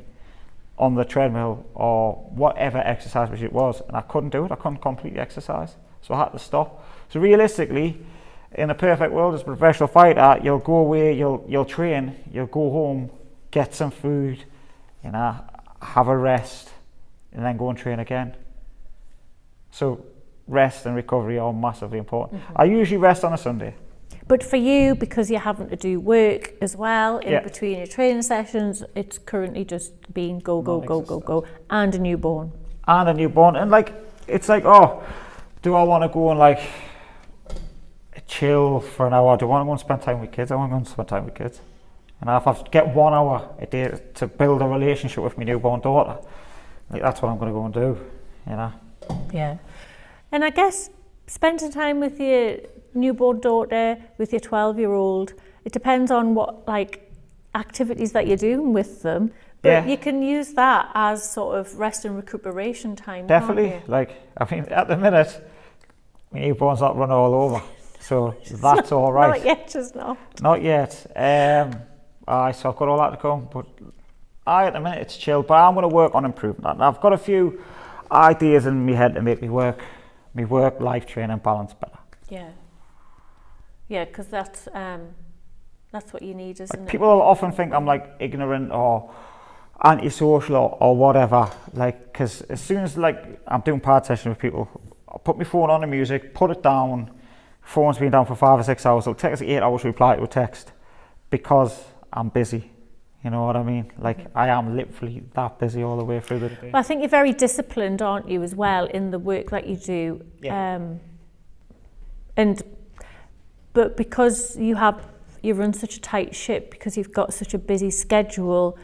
on the treadmill or whatever exercise which it was, and I couldn't do it, I couldn't completely exercise. So I had to stop. So realistically, in a perfect world as a professional fighter, you'll go away, you'll train, you'll go home, get some food, you know, have a rest, and then go and train again. So rest and recovery are massively important. I usually rest on a Sunday. But for you, because you're having to do work as well in between your training sessions, it's currently just being go, and a newborn. And like, it's like, oh, do I want to go and like chill for an hour? Do I want to go and spend time with kids? I want to go and spend time with kids. And if I get 1 hour a day to build a relationship with my newborn daughter, like that's what I'm going to go and do, you know? Yeah. And I guess spending time with your newborn daughter, with your 12-year-old, it depends on what like activities that you're doing with them. But you can use that as sort of rest and recuperation time. Definitely. Can't you? Like, I mean, at the minute, my newborn's not running all over, so that's all right. Not yet, just not. Not yet. So I've got all that to come, but at the minute it's chill. But I'm going to work on improving that. And I've got a few ideas in my head to make me work-life training balance better. Yeah. Yeah, because that's what you need, isn't it? People often think I'm like ignorant or antisocial or whatever. Like, because as soon as like I'm doing pad sessions with people, I'll put my phone on the music, put it down. Phone's been down for 5 or 6 hours. It'll take us 8 hours to reply to a text because I'm busy. You know what I mean? Like I am literally that busy all the way through the day. Well, I think you're very disciplined, aren't you, as well, in the work that you do. Yeah. But because you run such a tight ship, because you've got such a busy schedule,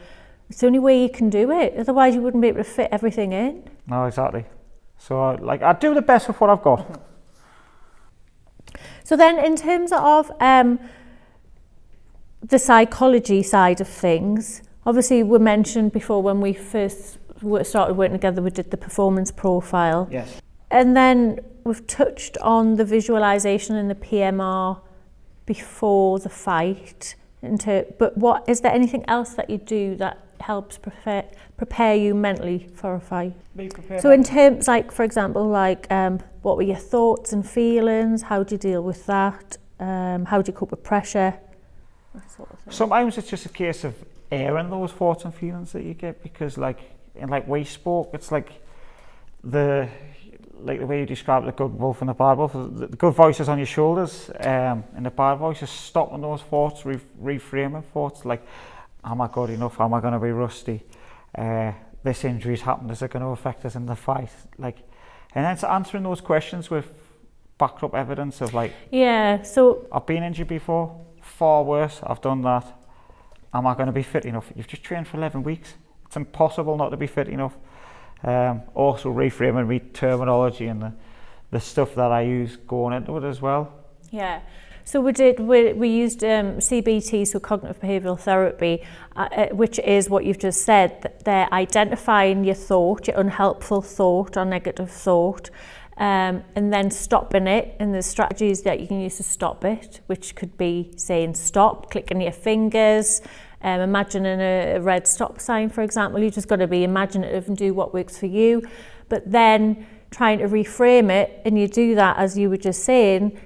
it's the only way you can do it. Otherwise, you wouldn't be able to fit everything in. No, exactly. So like I do the best with what I've got. So then, in terms of the psychology side of things, obviously we mentioned before when we first started working together, we did the performance profile. Yes. And then we've touched on the visualization and the PMR before the fight. But what is there anything else that you do that helps prepare you mentally for a fight? So in terms, like for example, like what were your thoughts and feelings? How do you deal with that? How do you cope with pressure? That sort of thing. Sometimes it's just a case of airing those thoughts and feelings that you get, because like in like we spoke, it's like the way you describe the good wolf and the bad wolf. The good voice is on your shoulders, and the bad voice is stopping those thoughts, reframing thoughts like, am I good enough? Am I going to be rusty? This injury's happened. Is it going to affect us in the fight? Like, and then it's answering those questions with backed up evidence of like, so I've been injured before, far worse. I've done that. Am I going to be fit enough? You've just trained for 11 weeks. It's impossible not to be fit enough. Also reframing my terminology and the stuff that I use going into it as well. Yeah. So we used CBT, so cognitive behavioural therapy, which is what you've just said. That they're identifying your thought, your unhelpful thought or negative thought, and then stopping it. And there's strategies that you can use to stop it, which could be saying stop, clicking your fingers, imagining a red stop sign, for example. You've just got to be imaginative and do what works for you. But then trying to reframe it, and you do that, as you were just saying,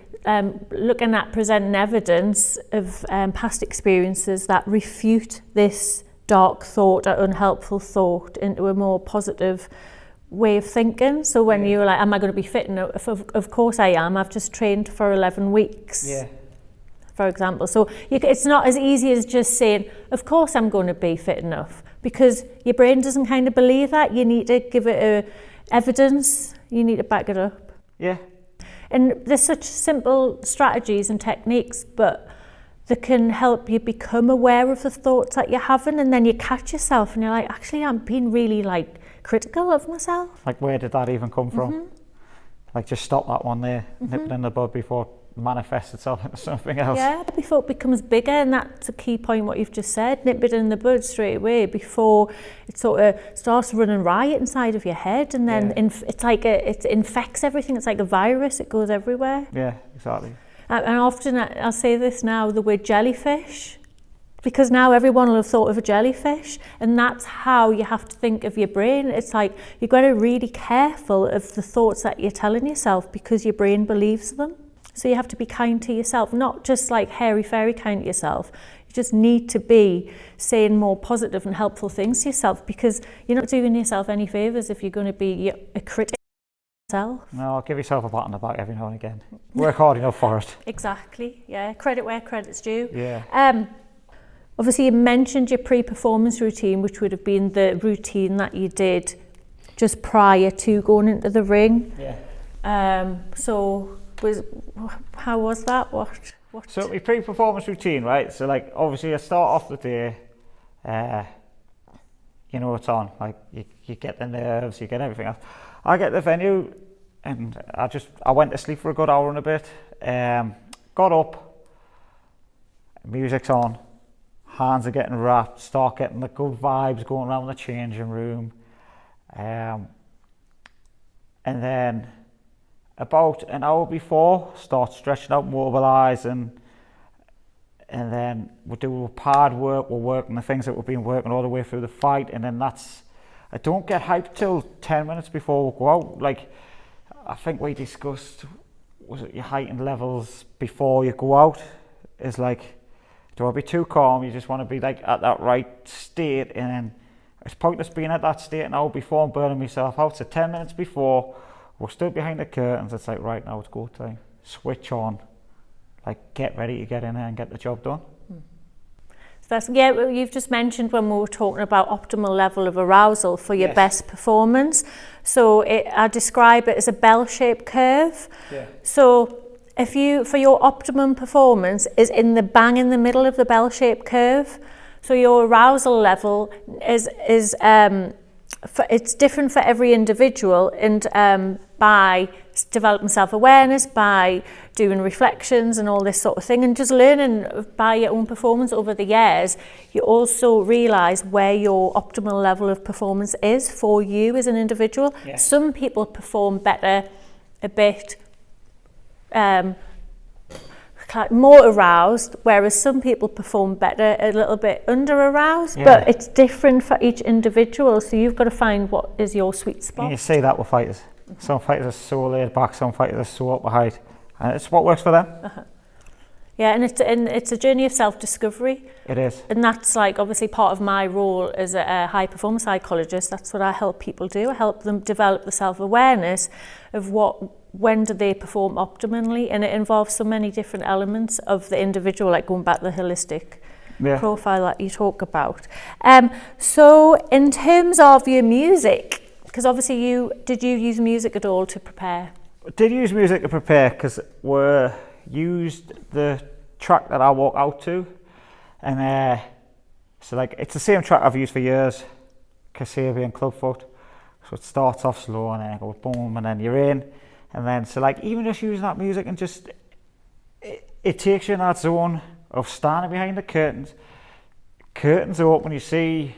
looking at presenting evidence of past experiences that refute this dark thought or unhelpful thought into a more positive way of thinking. So when you're like, am I going to be fit enough? Of course I am. I've just trained for 11 weeks. Yeah. For example. So it's not as easy as just saying, of course I'm going to be fit enough, because your brain doesn't kind of believe that. You need to give it evidence, you need to back it up. Yeah. And there's such simple strategies and techniques, but that can help you become aware of the thoughts that you're having, and then you catch yourself and you're like, actually I'm being really like critical of myself. Like, where did that even come from? Like, just stop that one there, nip it in the bud before it manifests itself into something else. Yeah, before it becomes bigger, and that's a key point what you've just said. Nip it in the bud straight away before it sort of starts running riot inside of your head, and then it's like it infects everything. It's like a virus, it goes everywhere. Yeah, exactly. And often I'll say this now, the word jellyfish, because now everyone will have thought of a jellyfish, and that's how you have to think of your brain. It's like you've got to be really careful of the thoughts that you're telling yourself, because your brain believes them. So you have to be kind to yourself, not just like hairy-fairy kind to yourself. You just need to be saying more positive and helpful things to yourself, because you're not doing yourself any favours if you're going to be a critic of yourself. No, give yourself a pat on the back every now and again. Work hard enough for it. Exactly, yeah. Credit where credit's due. Yeah. Obviously, you mentioned your pre-performance routine, which would have been the routine that you did just prior to going into the ring. Yeah. How was that? What? So my pre-performance routine, right? So like, obviously I start off the day, you know what's on. Like you get the nerves, you get everything else. I get the venue, and I went to sleep for a good hour and a bit. Got up, music's on, hands are getting wrapped, start getting the good vibes going around the changing room, and then about an hour before, start stretching out, mobilising, and then we'll do pad work. We'll work on the things that we've been working all the way through the fight, and then I don't get hyped till 10 minutes before we go out. Like, I think we discussed, was it your heightened levels before you go out? Is like, do I be too calm? You just want to be like at that right state, and then it's pointless being at that state an hour before and burning myself out. So 10 minutes before, we're still behind the curtains. It's like, right now it's go time. Switch on. Like, get ready to get in there and get the job done. So you've just mentioned when we were talking about optimal level of arousal for your best performance. So I describe it as a bell-shaped curve. Yeah. So for your optimum performance is in the middle of the bell-shaped curve. So your arousal level is it's different for every individual, and by developing self-awareness, by doing reflections and all this sort of thing, and just learning by your own performance over the years, you also realise where your optimal level of performance is for you as an individual. Yeah. Some people perform better a bit more aroused, whereas some people perform better a little bit under aroused. Yeah. But it's different for each individual, so you've got to find what is your sweet spot. And you see that with fighters. Some fighters are so laid back, some fighters are so up behind, and it's what works for them. Yeah, and it's a journey of self-discovery. It is. And that's like obviously part of my role as a high performance psychologist. That's what I help people do. I help them develop the self-awareness of when do they perform optimally, and it involves so many different elements of the individual, like going back to the holistic profile that you talk about. So in terms of your music, because obviously did you use music at all to prepare? I did use music to prepare, because we used the track that I walk out to, and so like it's the same track I've used for years, Kasabian Clubfoot. So it starts off slow and then it goes boom, and then you're in. And then, so like, even just using that music and just, it takes you in that zone of standing behind the curtains. Curtains open, you see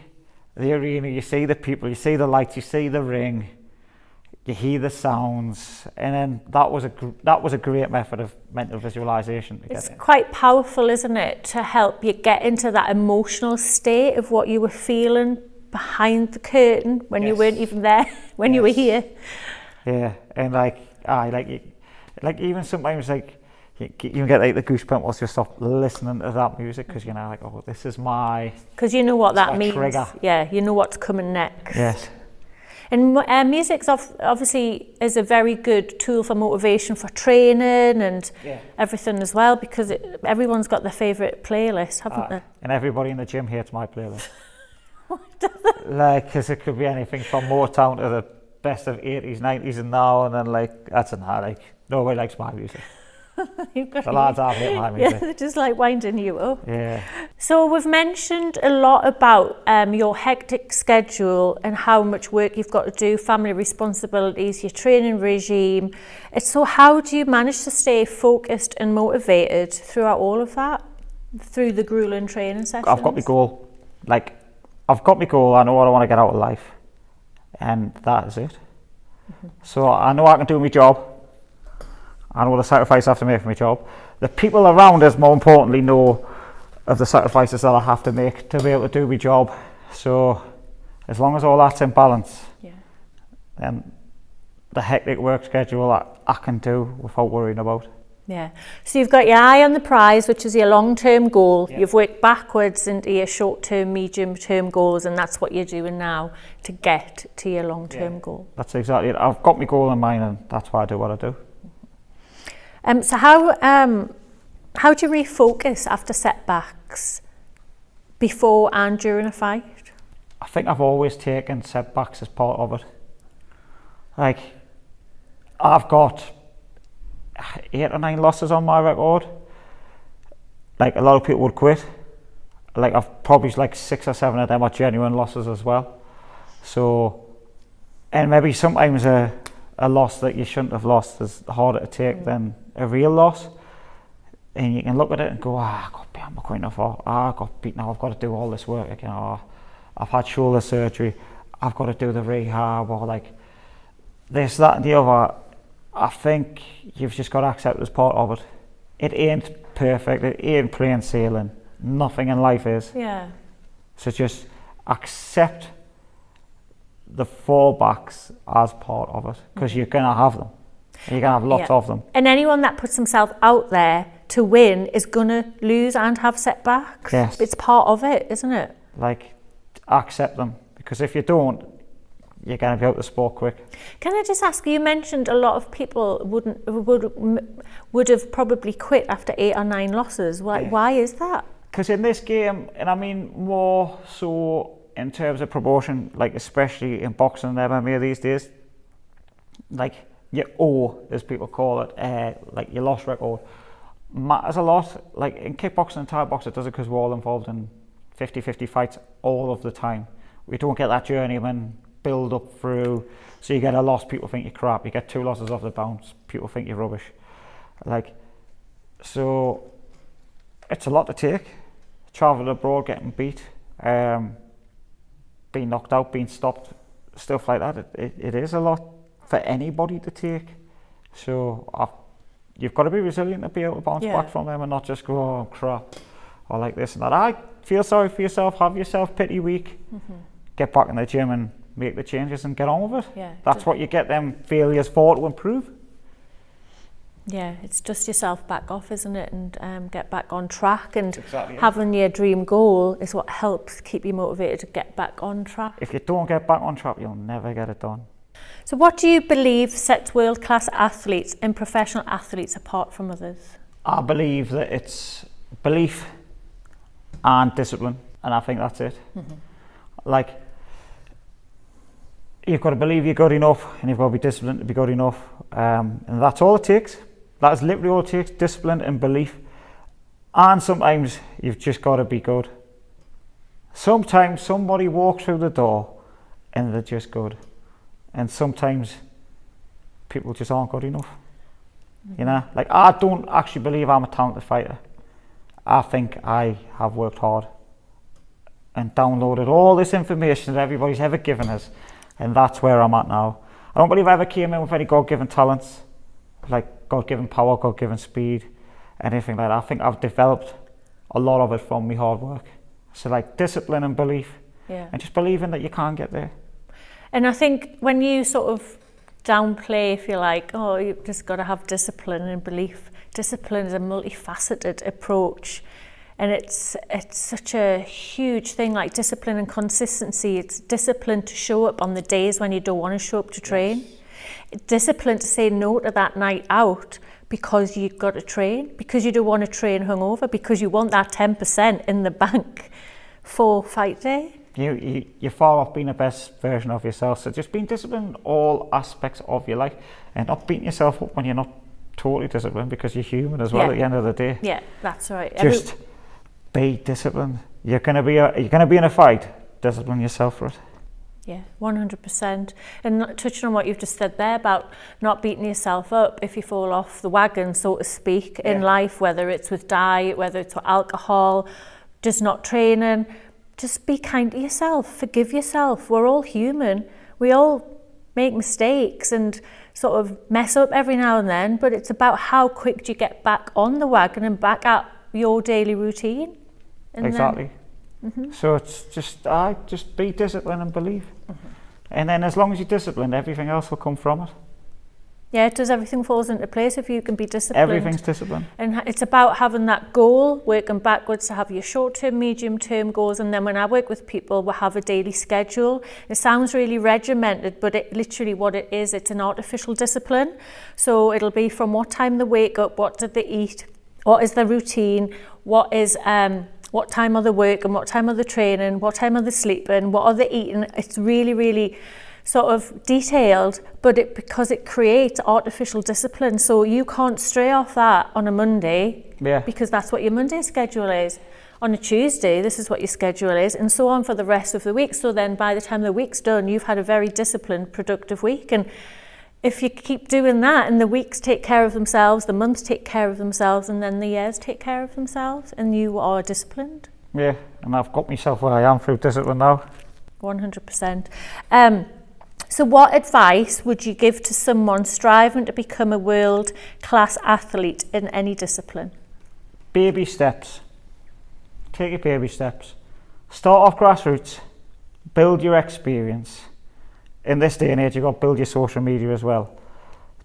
the arena, you see the people, you see the lights, you see the ring, you hear the sounds, and then that was a great method of mental visualization. It's quite powerful, isn't it, to help you get into that emotional state of what you were feeling behind the curtain when you weren't even there, when you were here. Yeah, and like even sometimes like you can get like the goosebumps once you stop listening to that music, because you know, like, oh, this is my... Because you know what that means. Trigger. Yeah, you know what's coming next. Yes. And music's obviously is a very good tool for motivation for training and everything as well, because everyone's got their favourite playlist, haven't they? And everybody in the gym hates my playlist. Like, because it could be anything from Motown to the best of 80s, 90s and now, and then like, that's not like, nobody likes my music. The lads have hit my music. Yeah, they're just like winding you up. Yeah. So we've mentioned a lot about your hectic schedule and how much work you've got to do, family responsibilities, your training regime. So how do you manage to stay focused and motivated throughout all of that, through the grueling training sessions? I've got my goal. Like, I've got my goal. I know what I want to get out of life, and that is it. So I know I can do my job. I know the sacrifice I have to make for my job. The people around us, more importantly, know of the sacrifices that I have to make to be able to do my job. So as long as all that's in balance, then the hectic work schedule I can do without worrying about. Yeah. So you've got your eye on the prize, which is your long-term goal. Yeah. You've worked backwards into your short-term, medium-term goals, and that's what you're doing now to get to your long-term goal. That's exactly it. I've got my goal in mind, and that's why I do what I do. So how do you refocus after setbacks, before and during a fight? I think I've always taken setbacks as part of it. Like, I've got 8 or 9 losses on my record. Like, a lot of people would quit. Like, I've probably like 6 or 7 of them are genuine losses as well. So, and maybe sometimes a loss that you shouldn't have lost is harder to take than a real loss. And you can look at it and go, I got beat, I'm not going enough. I got beat, now I've got to do all this work again. Or I've had shoulder surgery, I've got to do the rehab, or like this, that and the other. I think you've just got to accept it as part of it. It ain't perfect, it ain't plain sailing. Nothing in life is. Yeah. So just accept the fallbacks as part of it, because you're going to have them. You're going to have lots of them. And anyone that puts himself out there to win is going to lose and have setbacks. Yes. It's part of it, isn't it? Like, accept them, because if you don't, you're going to be out of sport quick. Can I just ask, you mentioned a lot of people would have probably quit after 8 or 9 losses. Why is that? Because in this game, and I mean more so in terms of promotion, like especially in boxing and MMA these days, like your O, as people call it, like your loss record, matters a lot. Like in kickboxing and Thai boxing, it does it because we're all involved in 50-50 fights all of the time. We don't get that journeyman build up through, so you get a loss, people think you're crap. You get 2 losses off the bounce, people think you're rubbish. Like, so it's a lot to take. Traveling abroad, getting beat, being knocked out, being stopped, stuff like that. It is a lot for anybody to take. So you've got to be resilient to be able to bounce back from them and not just go, oh crap, or like this and that. I feel sorry for yourself, have yourself pity week, get back in the gym and make the changes and get on with it. Yeah, that's what you get them failures for, to improve. Yeah, it's dust yourself back off, isn't it, and get back on track. And having your dream goal is what helps keep you motivated to get back on track. If you don't get back on track, you'll never get it done. So what do you believe sets world-class athletes and professional athletes apart from others? I believe that it's belief and discipline, and I think that's it. Like, you've got to believe you're good enough, and you've got to be disciplined to be good enough, and that's all it takes. That is literally all it takes, discipline and belief. And sometimes you've just got to be good. Sometimes somebody walks through the door and they're just good. And sometimes people just aren't good enough. You know, like I don't actually believe I'm a talented fighter. I think I have worked hard and downloaded all this information that everybody's ever given us, and that's where I'm at now. I don't believe I ever came in with any God-given talents, like God-given power, God-given speed, anything like that. I think I've developed a lot of it from my hard work. So like discipline and belief, and just believing that you can get there. And I think when you sort of downplay, if you like, oh, you've just got to have discipline and belief. Discipline is a multifaceted approach, and it's such a huge thing, like discipline and consistency. It's discipline to show up on the days when you don't want to show up to train. Discipline to say no to that night out because you've got to train, because you don't want to train hungover, because you want that 10% in the bank for fight day. You're far off being the best version of yourself. So just being disciplined in all aspects of your life, and not beating yourself up when you're not totally disciplined, because you're human as well at the end of the day. Yeah, that's right. Just be disciplined. You're gonna be in a fight. Discipline yourself for it. Yeah, 100%. And touching on what you've just said there about not beating yourself up if you fall off the wagon, so to speak, in life, whether it's with diet, whether it's with alcohol, just not training. Just be kind to yourself, forgive yourself. We're all human. We all make mistakes and sort of mess up every now and then, but it's about how quick do you get back on the wagon and back at your daily routine. And exactly. So it's just be disciplined and believe. And then as long as you're disciplined, everything else will come from it. Yeah, it does. Everything falls into place if you can be disciplined. Everything's discipline. And it's about having that goal, working backwards to have your short-term, medium-term goals. And then when I work with people, we have a daily schedule. It sounds really regimented, but it literally what it is, it's an artificial discipline. So it'll be from what time they wake up, what did they eat, what is their routine, what time are they working, what time are they training, what time are they sleeping, what are they eating. It's really, really sort of detailed, but because it creates artificial discipline. So you can't stray off that on a Monday, because that's what your Monday schedule is. On a Tuesday, this is what your schedule is, and so on for the rest of the week. So then by the time the week's done, you've had a very disciplined, productive week. And if you keep doing that, and the weeks take care of themselves, the months take care of themselves, and then the years take care of themselves, and you are disciplined. Yeah, and I've got myself where I am through discipline now. 100%. So what advice would you give to someone striving to become a world-class athlete in any discipline? Baby steps. Take your baby steps. Start off grassroots. Build your experience. In this day and age, you've got to build your social media as well.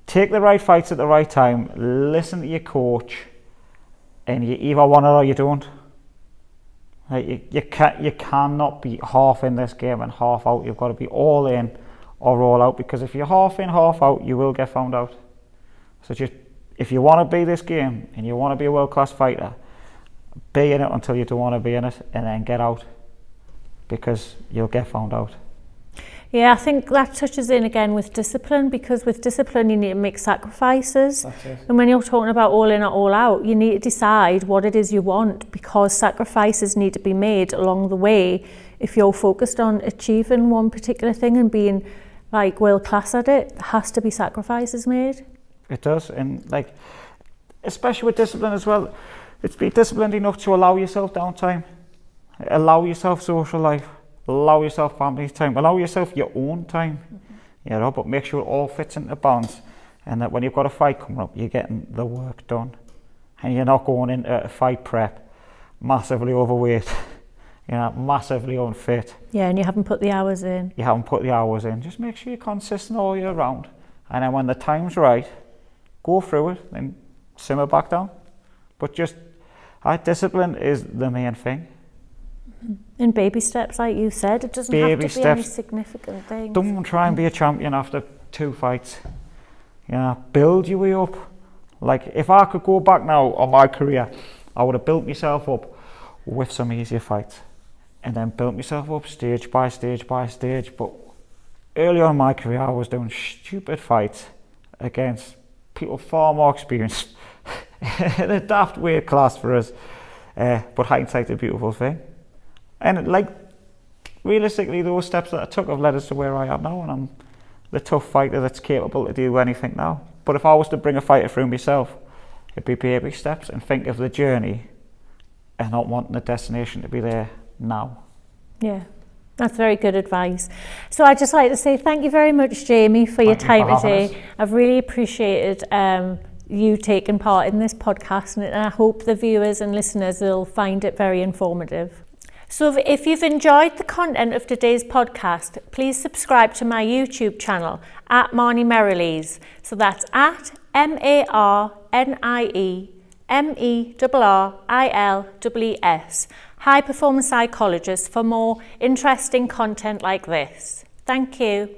Take the right fights at the right time. Listen to your coach. And you either want it or you don't. Like you cannot be half in this game and half out. You've got to be all in or all out, because if you're half in, half out, you will get found out. So just, if you want to be this game and you want to be a world-class fighter, be in it until you don't want to be in it, and then get out, because you'll get found out. Yeah, I think that touches in again with discipline, because with discipline you need to make sacrifices. That's it. And when you're talking about all in or all out, you need to decide what it is you want, because sacrifices need to be made along the way if you're focused on achieving one particular thing and being like world class at it. There has to be sacrifices made. It does, and like, especially with discipline as well, it's be disciplined enough to allow yourself downtime, allow yourself social life, allow yourself family time, allow yourself your own time, you know, but make sure it all fits into balance, and that when you've got a fight coming up, you're getting the work done, and you're not going into a fight prep massively overweight, you know, massively unfit. Yeah, and you haven't put the hours in. You haven't put the hours in. Just make sure you're consistent all year round, and then when the time's right, go through it, then simmer back down. But just, discipline is the main thing. In baby steps, like you said, it doesn't have to be any significant things. Don't try and be a champion after 2 fights. You know, build your way up. Like, if I could go back now on my career, I would have built myself up with some easier fights, and then built myself up stage by stage by stage. But early on in my career, I was doing stupid fights against people far more experienced in a daft weight class for us. But hindsight's a beautiful thing. And like, realistically, those steps that I took have led us to where I am now, and I'm the tough fighter that's capable to do anything now. But if I was to bring a fighter through myself, it'd be baby steps and think of the journey and not wanting the destination to be there now. Yeah, that's very good advice. So I'd just like to say thank you very much, Jamie, for your time today. I've really appreciated you taking part in this podcast, and I hope the viewers and listeners will find it very informative. So if you've enjoyed the content of today's podcast, please subscribe to my YouTube channel at Marnie Merrilees. So that's at MarnieMerrilees, High Performance Psychologist, for more interesting content like this. Thank you.